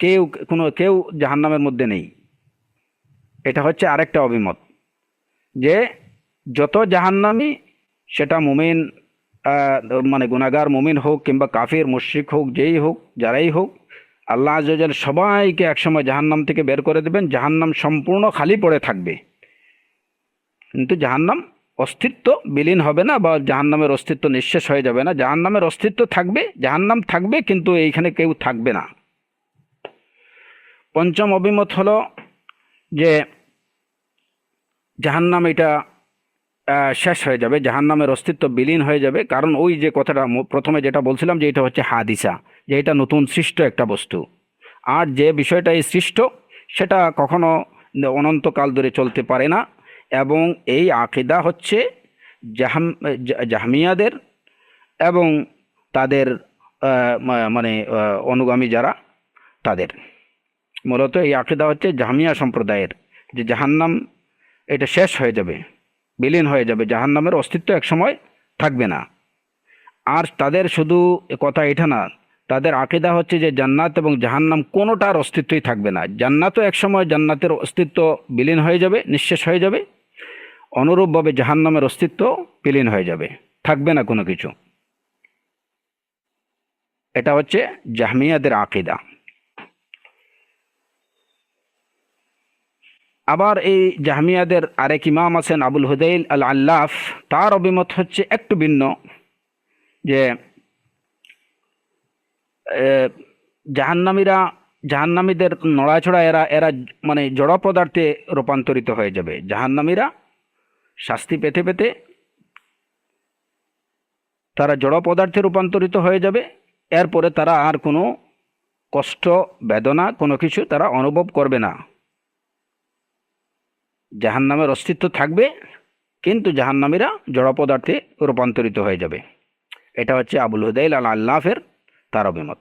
কেউ জাহান্নামের মধ্যে নেই। এটা হচ্ছে আরেকটা অভিমত, যে যত জাহান্নামী, সেটা মুমিন, মানে গুনাহগার মুমিন হোক কিংবা কাফির মুশরিক হোক, যেই হোক, যারাই হোক, আল্লাহ আযজা ওয়া জাল্লা সবাইকে একসময় জাহান্নাম থেকে বের করে দেবেন, জাহান্নাম সম্পূর্ণ খালি পড়ে থাকবে, কিন্তু জাহান্নাম অস্তিত্ব বিলীন হবে না, বা জাহান্নামের অস্তিত্ব নিঃশেষ হয়ে যাবে না। জাহান্নামের অস্তিত্ব থাকবে, জাহান্নাম থাকবে, কিন্তু এইখানে কেউ থাকবে না। পঞ্চম অভিমত হলো যে জাহান্নাম এটা শেষ হয়ে যাবে, জাহান্নামের অস্তিত্ব বিলীন হয়ে যাবে, কারণ ওই যে কথাটা প্রথমে যেটা বলছিলাম, যে এটা হচ্ছে হাদিসা, যে এটা নতুন সৃষ্ট একটা বস্তু, আর যে বিষয়টা এই সৃষ্ট সেটা কখনো অনন্তকাল ধরে চলতে পারে না। এবং এই আকিদা হচ্ছে জাহমিয়াদের এবং তাদের মানে অনুগামী যারা, তাদের মূলত এই আকিদা হচ্ছে জাহমিয়া সম্প্রদায়ের, যে জাহান্নাম এটা শেষ হয়ে যাবে, বিলীন হয়ে যাবে, জাহান্নামের অস্তিত্ব একসময় থাকবে না। আর তাদের শুধু কথা এটা না, তাদের আকিদা হচ্ছে যে জান্নাত এবং জাহান্নাম কোনোটার অস্তিত্বই থাকবে না। জান্নাতও একসময় জান্নাতের অস্তিত্ব বিলীন হয়ে যাবে, নিঃশেষ হয়ে যাবে, অনুরূপভাবে জাহান্নামের অস্তিত্ব বিলীন হয়ে যাবে, থাকবে না কোনো কিছু। এটা হচ্ছে জাহমিয়াদের আকিদা। আবার এই জাহমিয়াদের আরেক ইমাম আছেন আবুল হুদাইল আল আল্লাফ, তার অভিমত হচ্ছে একটু ভিন্ন, যে জাহান্নামীদের নড়াচড়া এরা মানে জড় পদার্থে রূপান্তরিত হয়ে যাবে। জাহান্নামীরা শাস্তি পেতে পেতে তারা জড় পদার্থে রূপান্তরিত হয়ে যাবে, এরপরে তারা আর কোনো কষ্ট বেদনা কোনো কিছু তারা অনুভব করবে না। জাহান্নামের অস্তিত্ব থাকবে, কিন্তু জাহান্নামীরা জড় পদার্থে রূপান্তরিত হয়ে যাবে। এটা হচ্ছে আবুল হুদাইল আল আল্লাফের তার অভিমত।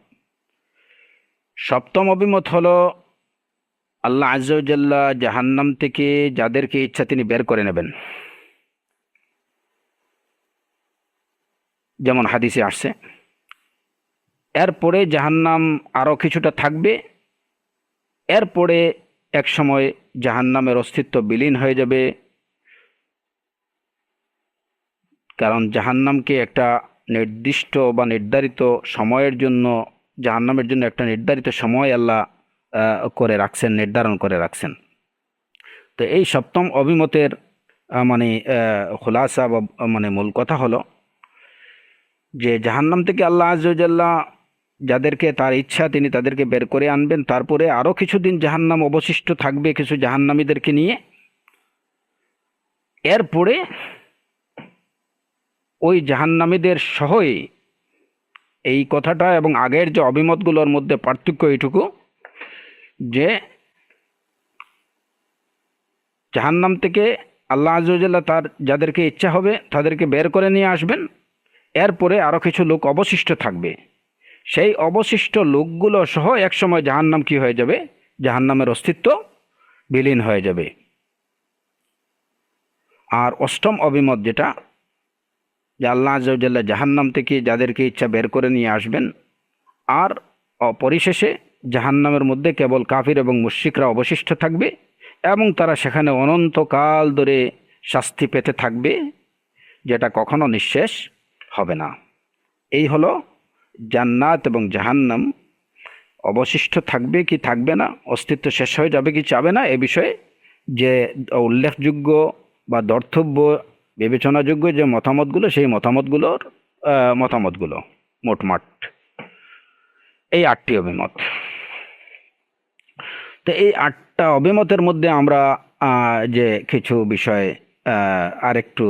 সপ্তম অভিমত হলো আল্লাহ আযজা ওয়া জাল্লা জাহান্নাম থেকে যাদেরকে ইচ্ছা তিনি বের করে নেবেন, যেমন হাদিসে আসছে। এরপরে জাহান্নাম আরও কিছুটা থাকবে, এরপরে এক সময় জাহান্নামের অস্তিত্ব বিলীন হয়ে যাবে, কারণ জাহান্নামকে একটা নির্দিষ্ট বা নির্ধারিত সময়ের জন্য, জাহান্নামের জন্য একটা নির্ধারিত সময় আল্লাহ নির্ধারণ করে রাখছেন। তো এই সপ্তম অভিমতের মানে খোলাসা বা মানে মূল কথা হলো যে জাহান্নাম থেকে আল্লাহ আযজা ওয়া জাল্লা যাদেরকে তার ইচ্ছা তিনি তাদেরকে বের করে আনবেন, তারপরে আরও কিছুদিন জাহান্নাম অবশিষ্ট থাকবে কিছু জাহান্নামীদেরকে নিয়ে। এরপরে ওই জাহান্নামীদের সহই, এই কথাটা এবং আগের যে অভিমতগুলোর মধ্যে পার্থক্য এইটুকু, যে জাহান্নাম থেকে আল্লাহ আযজা ওয়া জাল্লা তার যাদেরকে ইচ্ছা হবে তাদেরকে বের করে নিয়ে আসবেন। এরপরে আরও কিছু লোক অবশিষ্ট থাকবে, সেই অবশিষ্ট লোকগুলো সহ একসময় জাহান্নাম কি হয়ে যাবে, জাহান্নামের অস্তিত্ব বিলীন হয়ে যাবে। আর অষ্টম অভিমত যেটা, যে আল্লাহ আযজা ওয়া জাল্লা জাহান্নাম থেকে যাদেরকে ইচ্ছা বের করে নিয়ে আসবেন, আর পরিশেষে জাহান্নামের মধ্যে কেবল কাফির এবং মুশরিকরা অবশিষ্ট থাকবে এবং তারা সেখানে অনন্তকাল ধরে শাস্তি পেতে থাকবে, যেটা কখনো নিঃশেষ হবে না। এই হলো জান্নাত এবং জাহান্নাম অবশিষ্ট থাকবে কি থাকবে না, অস্তিত্ব শেষ হয়ে যাবে কি যাবে না, এ বিষয়ে যে উল্লেখযোগ্য বা দর্তব্য বিবেচনাযোগ্য যে মতামতগুলো, সেই মতামতগুলো মোটমাট এই 8টি অভিমত। তো এই 8টা অভিমতের মধ্যে আমরা যে কিছু বিষয় আরেকটু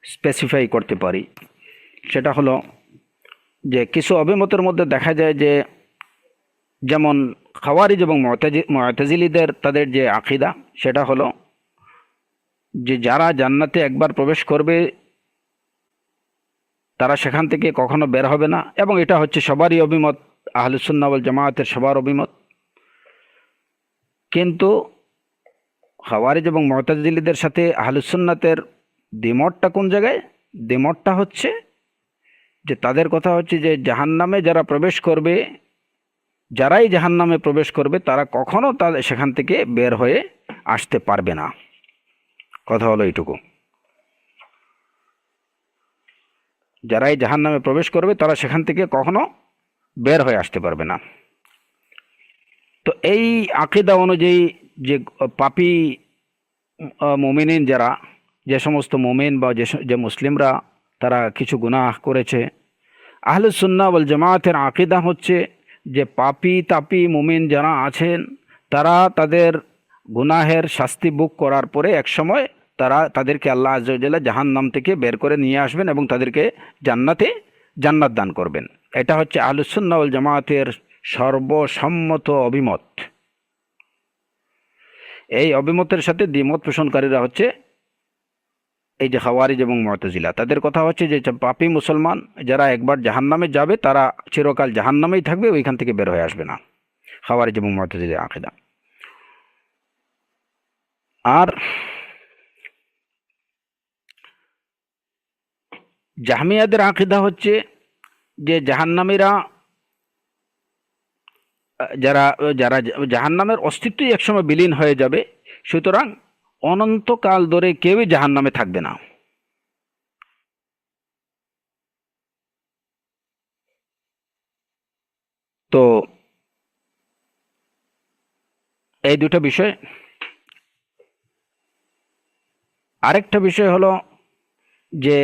স্পেসিফাই করতে পারি, সেটা হলো যে কিছু অভিমতের মধ্যে দেখা যায় যে, যেমন খাওয়ারিজ এবং মুতাজিলিদের তাদের যে আকীদা, সেটা হলো যে যারা জান্নাতে একবার প্রবেশ করবে তারা সেখান থেকে কখনো বের হবে না, এবং এটা হচ্ছে সবারই অভিমত, আহলুস সুন্নাহ ওয়াল জামায়াতের সবার অভিমত। কিন্তু খাওয়ারিজ এবং মুতাজিলিদের সাথে আহলুস সুন্নাতের দ্বিমতটা কোন জায়গায়? দ্বিমতটা হচ্ছে যে তাদের কথা হচ্ছে যে জাহান্নামে যারা প্রবেশ করবে, যারাই জাহান্নামে প্রবেশ করবে তারা কখনো সেখান থেকে বের হয়ে আসতে পারবে না। কথা হলো এইটুকু, যারাই জাহান্নামে প্রবেশ করবে তারা সেখান থেকে কখনো বের হয়ে আসতে পারবে না। তো এই আকীদা অনুযায়ী যে পাপী মুমিনিন যারা, যে সমস্ত মুমিন বা যে মুসলিমরা তারা কিছু গুনাহ করেছে, আহলুস সুন্নাহ ওয়াল জামায়াতের আকীদা হচ্ছে যে পাপী তাপী মুমিন যারা আছেন তারা তাদের গুনাহের শাস্তি ভোগ করার পরে একসময় তাদেরকে আল্লাহ আযজা ওয়া জাল্লা জাহান্নাম থেকে বের করে নিয়ে আসবেন এবং তাদেরকে জান্নাত দান করবেন। এটা হচ্ছে আহলুস সুন্নাহ ওয়াল জামায়াতের সর্বসম্মত অভিমত। এই অভিমতের সাথে দ্বিমত পোষণকারীরা হচ্ছে এই যে খাওয়ারিজ এবং মুতাজিলা। তাদের কথা হচ্ছে যে পাপী মুসলমান যারা একবার জাহান্নামে যাবে তারা চিরকাল জাহান্নামেই থাকবে, ওইখান থেকে বের হয়ে আসবে না। খাওয়ারিজ এবং মুতাজিলা আকীদা। আর জাহমিয়াদের আকীদা হচ্ছে যে জাহান্নামীরা যারা যারা জাহান্নামের অস্তিত্বই একসময় বিলীন হয়ে যাবে, সুতরাং অনন্তকাল ধরে কেউই জাহান্নামে থাকবে না। তো এই দুটো বিষয়। আরেকটা বিষয় হলো যে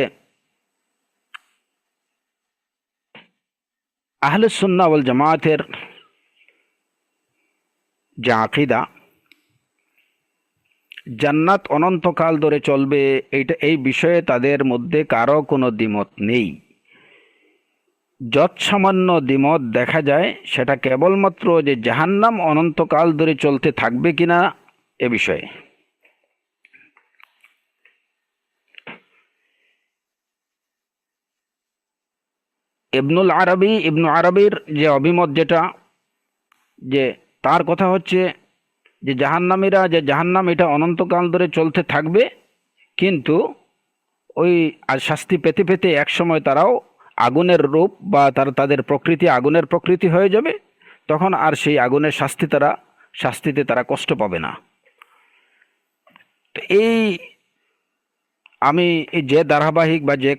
আহলুস সুন্নাহ ওয়াল জামায়াতের যে আকীদা, জান্নাত অনন্তকাল ধরে চলবে, এই বিষয়ে তাদের মধ্যে কারো কোনো দ্বিমত নেই। যৎসামান্য দ্বিমত দেখা যায় সেটা কেবলমাত্র যে জাহান্নাম অনন্তকাল ধরে চলতে থাকবে কিনা এ বিষয়ে। ইবনু আরবির যে অভিমত, যেটা যে তার কথা হচ্ছে যে জাহান্নাম এটা অনন্তকাল ধরে চলতে থাকবে, কিন্তু ওই আর শাস্তি পেতে পেতে একসময় তারাও আগুনের রূপ বা তাদের প্রকৃতি আগুনের প্রকৃতি হয়ে যাবে, তখন আর সেই আগুনের শাস্তিতে তারা কষ্ট পাবে না। তো আমি যে ধারাবাহিক বা যে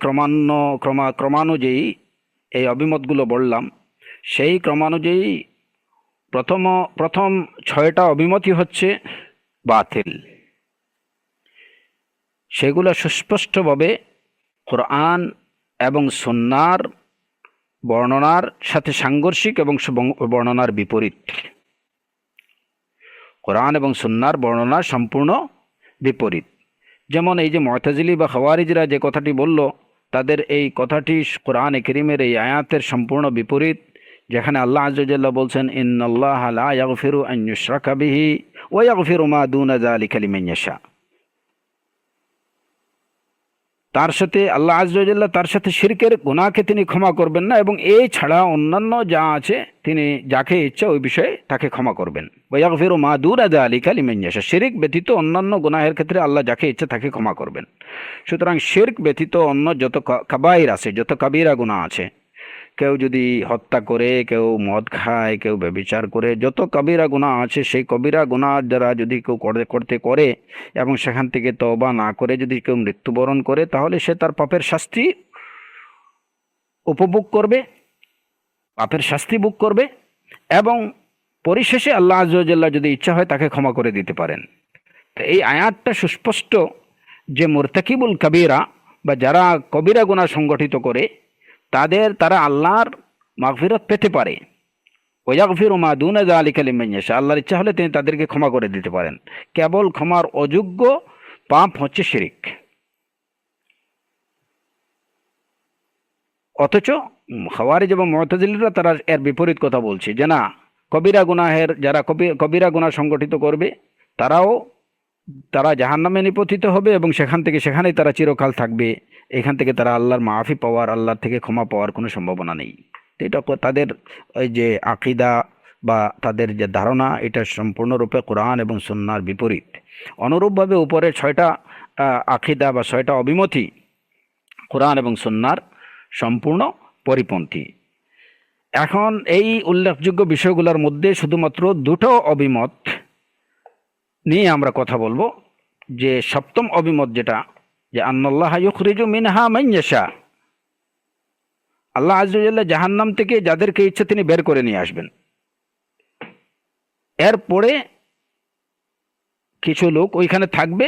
ক্রমানুযায়ী এই অভিমতগুলো বললাম, সেই ক্রমানুযায়ী প্রথম 6টা অভিমতই হচ্ছে বাতিল। সেগুলো সুস্পষ্টভাবে কোরআন এবং সুন্নাহর বর্ণনার সাথে সাংঘর্ষিক এবং বর্ণনার বিপরীত। কোরআন এবং সুন্নাহর বর্ণনার সম্পূর্ণ বিপরীত। যেমন এই যে মুতাজিলি বা খাওয়ারিজরা যে কথাটি বলল, তাদের এই কথাটি কোরআনে কারীমের এই আয়াতের সম্পূর্ণ বিপরীত, যেখানে আল্লাহ আযজা ওয়া জাল্লা বলছেন, ইন্নাল্লাহা লা ইয়াগফিরু আন ইউশরাকা বিহি ওয়া ইয়াগফিরু মা দুনা যালিকা লিমান ইয়াশা। তার সাথে আল্লাহ আযজা ওয়া জাল্লা তার সাথে শিরকের গুনাহকে তিনি ক্ষমা করবেন না, এবং এই ছাড়া অন্যান্য যা আছে তিনি যাকে ইচ্ছা ওই বিষয়ে তাকে ক্ষমা করবেন। ওয়া ইয়াগফিরু মা দুনা যালিকা লিমান ইয়াশা, শিরক ব্যতীত অন্যান্য গুনাহের ক্ষেত্রে আল্লাহ যাকে ইচ্ছা তাকে ক্ষমা করবেন। সুতরাং শিরক ব্যতীত অন্য যত কাবাইর আছে, যত কাবিরা গুনাহ আছে, কেউ যদি হত্যা করে, কেউ মদ খায়, কেউ ব্যভিচার করে, যত কবিরা গুনাহ আছে সেই কবিরা গুনাহ দ্বারা যদি কেউ করতে করে এবং সেখান থেকে তওবা না করে যদি কেউ মৃত্যুবরণ করে, তাহলে সে তার পাপের শাস্তি উপভোগ করবে, পাপের শাস্তি ভোগ করবে, এবং পরিশেষে আল্লাহ আযজা ওয়া জাল্লা যদি ইচ্ছা হয় তাকে ক্ষমা করে দিতে পারেন। তো এই আয়াতটা সুস্পষ্ট যে মুরতাকিবুল কাবিরা বা যারা কবিরা গুনাহ সংগঠিত করে তারা আল্লাহর মাগফিরাত পেতে পারে। ওয়াগফিরু মা দুনা যালিকা লিমান ইয়াশা, আল্লাহর ইচ্ছা হলে তিনি তাদেরকে ক্ষমা করে দিতে পারেন। কেবল ক্ষমার অযোগ্য পাপ হচ্ছে শিরক। অথচ খাওয়ারিজ এবং মুতাজিলিরা তারা এর বিপরীত কথা বলছে যে না, কবিরা গুনাহের যারা কবিরা গুনাহ সংগঠিত করবে তারা জাহান্নামে নিপতিত হবে এবং সেখানেই তারা চিরকাল থাকবে। এখান থেকে তারা আল্লাহর মাফি পাওয়ার, আল্লাহর থেকে ক্ষমা পাওয়ার কোনো সম্ভাবনা নেই। এটা তাদের ওই যে আকিদা বা তাদের যে ধারণা, এটা সম্পূর্ণরূপে কোরআন এবং সুন্নাহর বিপরীত। অনুরূপভাবে উপরে 6টা আকিদা বা 6টা অভিমতই কোরআন এবং সুন্নাহর সম্পূর্ণ পরিপন্থী। এখন এই উল্লেখযোগ্য বিষয়গুলোর মধ্যে শুধুমাত্র 2টো অভিমত নিয়ে আমরা কথা বলবো। যে সপ্তম অভিমত যেটা, যে আন্নাল্লাহা ইউখরিজু মিনহা মান ইয়াশা, আল্লাহ আযজা ওয়া জাল্লা জাহান্নাম থেকে যাদেরকে ইচ্ছা তিনি বের করে নিয়ে আসবেন। এরপরে কিছু লোক ওইখানে থাকবে,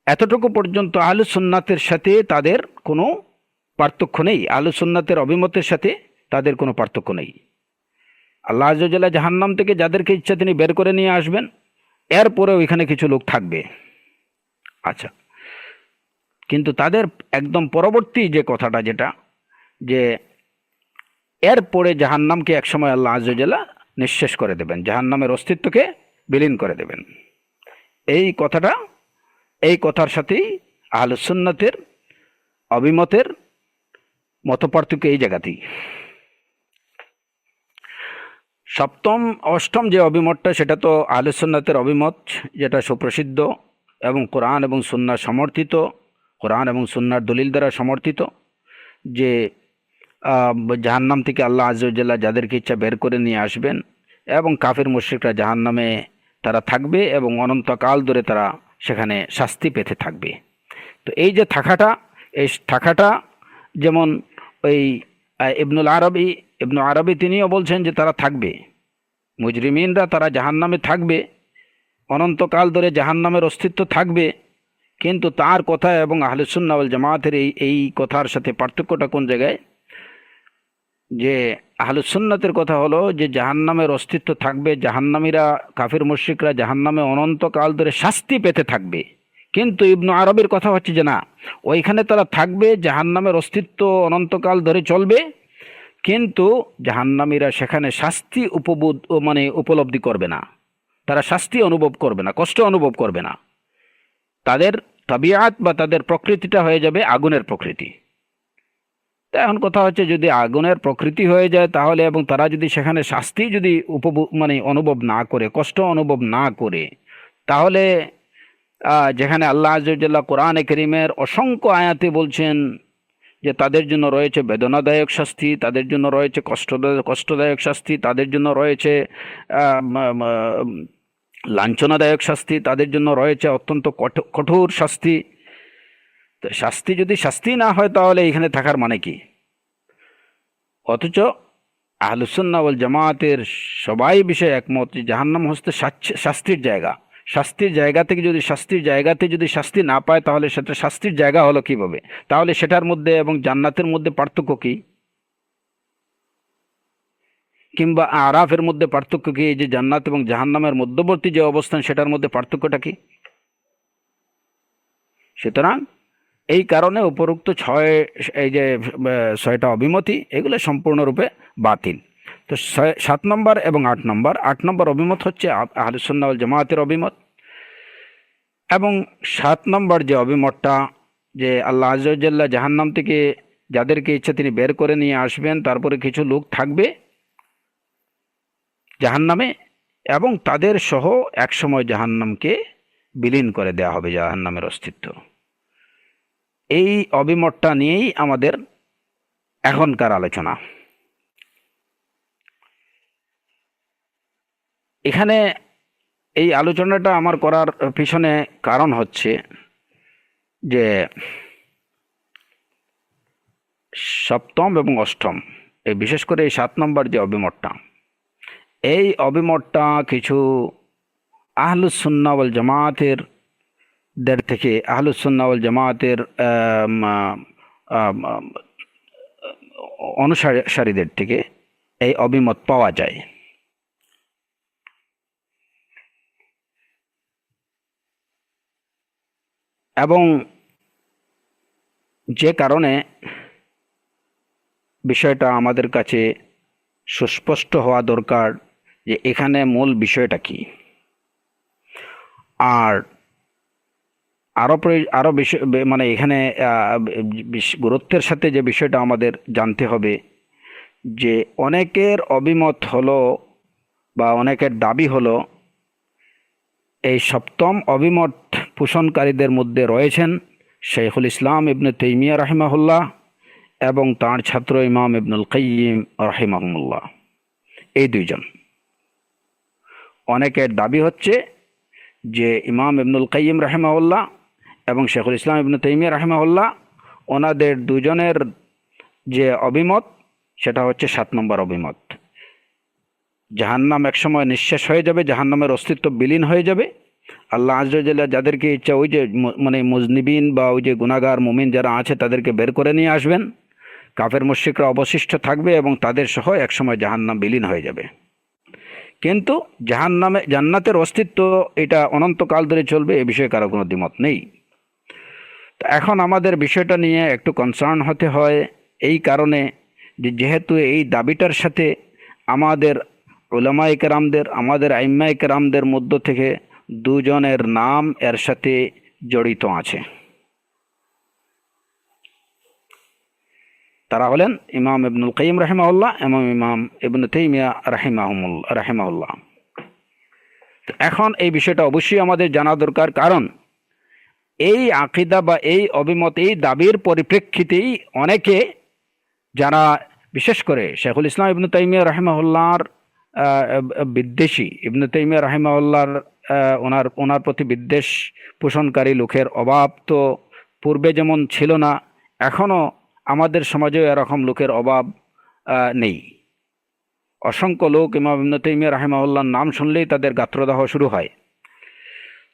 এতটুকু পর্যন্ত আহলুস সুন্নাতের সাথে তাদের কোনো পার্থক্য নেই, আহলুস সুন্নাতের অভিমতের সাথে তাদের কোনো পার্থক্য নেই। আল্লাহ আযজা ওয়া জাল্লা জাহান্নাম থেকে যাদেরকে ইচ্ছা তিনি বের করে নিয়ে আসবেন, এরপরে ওইখানে কিছু লোক থাকবে। আচ্ছা, কিন্তু তাদের একদম পরবর্তী যে কথাটা, যেটা যে এরপরে জাহান্নামকে একসময় আল্লাহ আযজা ওয়া জাল্লা নিঃশেষ করে দেবেন, জাহান্নামের অস্তিত্বকে বিলীন করে দেবেন। এই কথার সাথেই আহলুস সুন্নাতের অভিমতের মতপার্থক্য এই জায়গাতেই। অষ্টম যে অভিমতটা, সেটা তো আহলুস সুন্নাতের অভিমত, যেটা সুপ্রসিদ্ধ এবং কোরআন এবং সুন্নাহ সমর্থিত, কোরআন এবং সুন্নাহর দলিল দ্বারা সমর্থিত, যে জাহান্নাম থেকে আল্লাহ আযজা ওয়া জাল্লা যাদেরকে ইচ্ছা বের করে নিয়ে আসবেন এবং কাফির মুশরিকরা জাহান্নামে তারা থাকবে এবং অনন্তকাল ধরে তারা সেখানে শাস্তি পেতে থাকবে। তো এই যে থাকাটা যেমন ওই ইবনু আরবি তিনিও বলছেন যে তারা থাকবে, মুজরিমিনরা তারা জাহান্নামে থাকবে, অনন্তকাল ধরে জাহান্নামের অস্তিত্ব থাকবে। কিন্তু তার কথা এবং আহলুস সুন্নাহ ওয়াল জামাতের এই কথার সাথে পার্থক্যটা কোন জায়গায়? যে আহলুস সুন্নাতের কথা হলো যে জাহান্নামের অস্তিত্ব থাকবে, জাহান্নামীরা কাফির মুশরিকরা জাহান্নামে অনন্তকাল ধরে শাস্তি পেতে থাকবে। কিন্তু ইবনু আরবির কথা হচ্ছে যে না, ওইখানে তারা থাকবে, জাহান্নামের অস্তিত্ব অনন্তকাল ধরে চলবে, কিন্তু জাহান্নামীরা সেখানে শাস্তি উপলব্ধি করবে না, তারা শাস্তি অনুভব করবে না, কষ্ট অনুভব করবে না। তাদের তাবিয়াত বা তাদের প্রকৃতিটা হয়ে যাবে আগুনের প্রকৃতি। তা এখন কথা হচ্ছে, যদি আগুনের প্রকৃতি হয়ে যায় তাহলে, এবং তারা যদি সেখানে শাস্তি যদি অনুভব না করে, কষ্ট অনুভব না করে, তাহলে যেখানে আল্লাহ আযজা ওয়া জাল্লা কোরআনে কারীমের অসংখ্য আয়াতে বলছেন যে তাদের জন্য রয়েছে বেদনাদায়ক শাস্তি, তাদের জন্য রয়েছে কষ্টদায়ক শাস্তি, তাদের জন্য রয়েছে লাঞ্ছনাদায়ক শাস্তি, তাদের জন্য রয়েছে অত্যন্ত কঠোর শাস্তি। তো শাস্তি যদি শাস্তি না হয় তাহলে এখানে থাকার মানে কি? অথচ আহলুস সুন্নাহ ওয়াল জামাতের সবাই বিষয়ে একমত যে জাহান্নাম হচ্ছে শাস্তির জায়গা। শাস্তির জায়গাতে যদি শাস্তি না পায় তাহলে সেটা শাস্তির জায়গা হলো কিভাবে? তাহলে সেটার মধ্যে এবং জান্নাতের মধ্যে পার্থক্য কি? কিংবা আরাফের মধ্যে পার্থক্য কি? এই যে জান্নাত এবং জাহান্নামের মধ্যবর্তী যে অবস্থান, সেটার মধ্যে পার্থক্যটা কি? সুতরাং এই কারণে উপরোক্ত 6টা অভিমতি, এগুলো সম্পূর্ণরূপে বাতিল। তো 7 নম্বর এবং 8 নম্বর অভিমত হচ্ছে আহলুস সুন্নাহ ওয়াল জামাতের অভিমত। এবং 7 নম্বর যে অভিমতটা, যে আল্লাহ আযজা ওয়া জাল্লা জাহান্নাম থেকে যাদেরকে ইচ্ছা তিনি বের করে নিয়ে আসবেন, তারপরে কিছু লোক থাকবে জাহান্নামে এবং তাদের সহ একসময় জাহান্নামকে বিলীন করে দেয়া হবে, জাহান্নামের অস্তিত্ব। এই অভিমতটা নিয়েই আমাদের এখনকার আলোচনা। এখানে এই আলোচনাটা আমার করার পিছনে কারণ হচ্ছে যে সপ্তম এবং অষ্টম, এই বিশেষ করে এই 7 নম্বর যে অভিমতটা, এই অভিমতটা কিছু আহলুস সুন্নাহ ওয়াল জামাতের থেকে, আহলুস সুন্নাহ ওয়াল জামাতের অনুসারীদের থেকে এই অভিমত পাওয়া যায়। এবং যে কারণে বিষয়টা আমাদের কাছে সুস্পষ্ট হওয়া দরকার যে এখানে মূল বিষয়টা কি। আর আরও বিষয়, মানে এখানে গুরুত্বের সাথে যে বিষয়টা আমাদের জানতে হবে যে অনেকের অভিমত হলো বা অনেকের দাবি হলো এই সপ্তম অভিমত পোষণকারীদের মধ্যে রয়েছেন শাইখুল ইসলাম ইবনে তাইমিয়া রাহিমাহুল্লাহ এবং তাঁর ছাত্র ইমাম ইবনুল কাইয়িম রাহিমাহুল্লাহ, এই দুইজন। অনেকের দাবি হচ্ছে যে ইমাম ইবনুল কাইয়িম রাহিমাহুল্লাহ এবং শাইখুল ইসলাম ইবনে তাইমিয়া রাহিমাহুল্লাহ, ওনাদের দুজনের যে অভিমত সেটা হচ্ছে 7 নম্বর অভিমত। জাহান্নাম একসময় নিঃশেষ হয়ে যাবে, জাহান্নামের অস্তিত্ব বিলীন হয়ে যাবে। আল্লাহ আযজা ওয়া জাল্লা যাদেরকে ইচ্ছা ওই যে মানে মুজনিবিন বা ওই যে গুনাহগার মুমিন যারা আছে তাদেরকে বের করে নিয়ে আসবেন, কাফের মুশরিকরা অবশিষ্ট থাকবে এবং তাদের সহ একসময় জাহান্নাম বিলীন হয়ে যাবে। কিন্তু জাহান্নামে জান্নাতের অস্তিত্ব এটা অনন্তকাল ধরে চলবে, এ বিষয়ে কারো কোনো দ্বিমত নেই। তো এখন আমাদের বিষয়টা নিয়ে একটু কনসার্ন হতে হয় এই কারণে যে যেহেতু এই দাবিটার সাথে আমাদের উলামায়ে কেরামদের, আমাদের আইম্মায়ে কেরামদের মধ্য থেকে দুজনের নাম এর সাথে জড়িত আছে। তারা হলেন ইমাম ইবনুল কাইয়িম রাহিমাহুল্লাহ এবং ইমাম ইবনে তাইমিয়া রাহিমাহুল্লাহ। এখন এই বিষয়টা অবশ্যই আমাদের জানা দরকার, কারণ এই আকীদা বা এই অভিমত, এই দাবির পরিপ্রেক্ষিতেই অনেকে যারা বিশেষ করে শাইখুল ইসলাম ইবনে তাইমিয়া রাহিমাহুল্লাহর বিদ্বেষী, ইবনে তাইমিয়া রাহিমাহুল্লাহর ওনার প্রতি বিদ্বেষ পোষণকারী লোকের অভাব তো পূর্বে যেমন ছিল না, এখনও আমাদের সমাজেও এরকম লোকের অভাব নেই। অসংখ্য লোক ইমাম ইবনে তাইমিয়া রাহিমাহুল্লাহর নাম শুনলেই তাদের গাত্রদাহ শুরু হয়।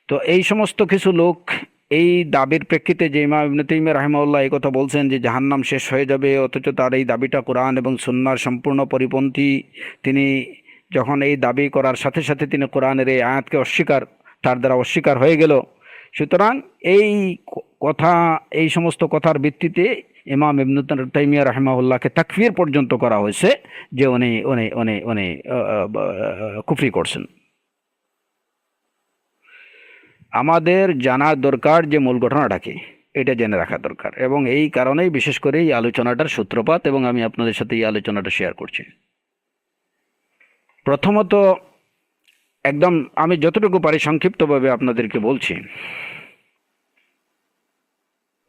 তো এই সমস্ত কিছু লোক এই দাবির প্রেক্ষিতে যে ইমাম ইবনে তাইমিয়া রাহিমাহুল্লাহ এই কথা বলছেন যে জাহান্নাম শেষ হয়ে যাবে, অথচ তার এই দাবিটা কোরআন এবং সুন্নাহর সম্পূর্ণ পরিপন্থী, তিনি যখন এই দাবি করার সাথে সাথে তিনি কোরআনের এই আয়াতকে তার দ্বারা অস্বীকার হয়ে গেল। সুতরাং এই কথা, এই সমস্ত কথার ভিত্তিতে ইমাম ইবনে তাইমিয়া রাহিমাহুল্লাহকে তাকফির পর্যন্ত করা হয়েছে যে উনি উনি উনি উনি কুফরি করছেন। আমাদের জানার দরকার যে মূল ঘটনাটা কি, এটা জেনে রাখা দরকার, এবং এই কারণেই বিশেষ করে এই আলোচনাটার সূত্রপাত, এবং আমি আপনাদের সাথে এই আলোচনাটা শেয়ার করছি। প্রথমত একদম আমি যতটুকু পারি সংক্ষিপ্তভাবে আপনাদেরকে বলছি,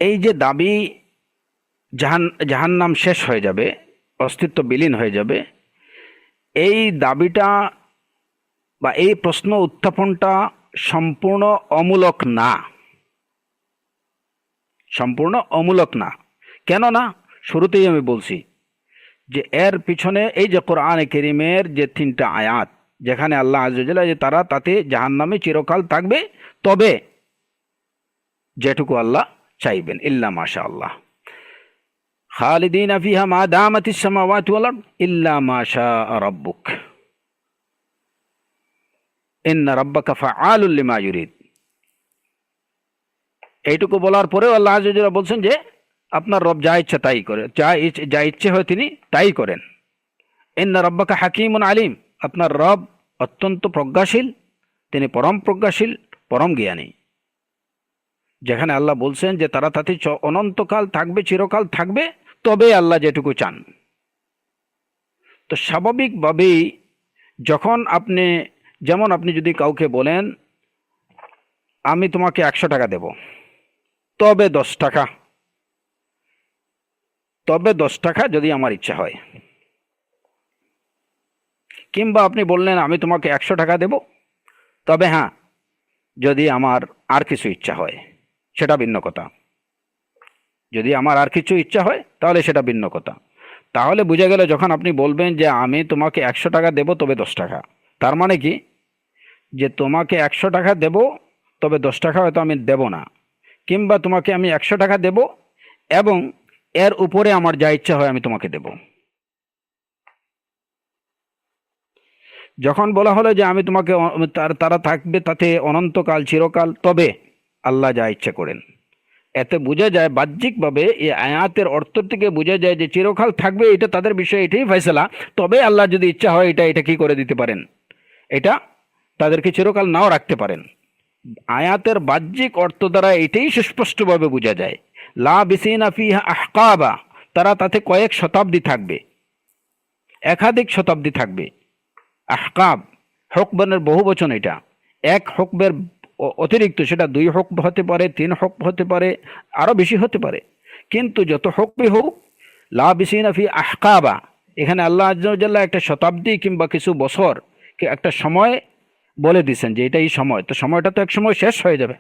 এই যে দাবি জাহান্নাম শেষ হয়ে যাবে, অস্তিত্ব বিলীন হয়ে যাবে, এই দাবিটা বা এই প্রশ্ন উত্থাপনটা সম্পূর্ণ অমূলক না, সম্পূর্ণ অমূলক না। কেন না? শুরুতেই আমি বলছি যে এর পিছনে এই যে কোরআনে কারীমের যে 3টা আয়াত, যেখানে আল্লাহ আযজা ওয়া জাল্লা যে তারা তাতে জাহান্নামে চিরকাল থাকবে, তবে যেটুকু আল্লাহ চাইবেন, ইল্লা মাশাআল্লাহ, খালিদিনা ফিহা মা দামাতিস সামাওয়াতু ওয়াল আরদ ইল্লা মা শাআ রাব্বুক ইন্না রাব্বাকা ফাআলুল লিমা ইউরিদ। এইটুকু বলার পরেও আল্লাহ আযজা ওয়া জাল্লা বলছেন যে আপনার রব যা ইচ্ছা তাই করে, যা ইচ্ছে হয় তিনি তাই করেন। ইন্না রাব্বাকা হাকীমুন আলীম, আপনার রব অত্যন্ত প্রজ্ঞাশীল, তিনি পরম প্রজ্ঞাশীল, পরম জ্ঞানী। যেখানে আল্লাহ বলছেন যে তারা তাতে অনন্তকাল থাকবে, চিরকাল থাকবে, তবে আল্লাহ যেটুকু চান। তো স্বাভাবিকভাবেই যখন আপনি, যেমন আপনি যদি কাউকে বলেন আমি তোমাকে 100 টাকা দেব, তবে 10 টাকা, তবে 10 টাকা যদি আমার ইচ্ছা হয়। কিংবা আপনি বললেন আমি তোমাকে 100 টাকা দেব, তবে হ্যাঁ যদি আমার আর কিছু ইচ্ছা হয়, সেটা ভিন্ন কথা। যদি আমার আর কিছু ইচ্ছা হয় তাহলে সেটা ভিন্ন কথা। তাহলে বোঝা গেল যখন আপনি বলবেন যে আমি তোমাকে 100 টাকা দেব তবে 10 টাকা, তার মানে কি যে তোমাকে 100 টাকা দেব তবে 10 টাকা হয়তো আমি দেব না, কিংবা তোমাকে আমি 100 টাকা দেব এবং এর উপরে আমার যা ইচ্ছা হয় আমি তোমাকে দেব। যখন বলা হলো যে আমি তোমাকে তারা থাকবে তাতে অনন্তকাল, চিরকাল, তবে আল্লাহ যা ইচ্ছা করেন, এতে বোঝা যায় বাহ্যিকভাবে এই আয়াতের অর্থ থেকে বোঝা যায় যে চিরকাল থাকবে এটা তাদের বিষয়ে, এটাই ফয়সালা। তবে আল্লাহ যদি ইচ্ছা হয় এটা কি করে দিতে পারেন, এটা তাদেরকে চিরকাল নাও রাখতে পারেন। আয়াতের বাহ্যিক অর্থ দ্বারা এটাই সুস্পষ্টভাবে বোঝা যায়। লা বিসিনা ফিহা আহকাবা, তারা তাতে কয়েক শতাব্দী থাকবে, একাধিক শতাব্দী থাকবে। আহকাব হকবানের বহু বচন, এটা এক হকবের অতিরিক্ত, সেটা 2 হক হতে পারে, 3 হক হতে পারে, আরও বেশি হতে পারে। কিন্তু যত হকবি হোক, লা বিসিনা ফি আহকাবা, এখানে আল্লাহ আজ্জা ওয়া জাল্লা একটা শতাব্দী কিংবা কিছু বছর, একটা সময় বলে দিয়েছেন যে এটাই সময়, তো সময়টা তো এক সময় শেষ হয়ে যাবে।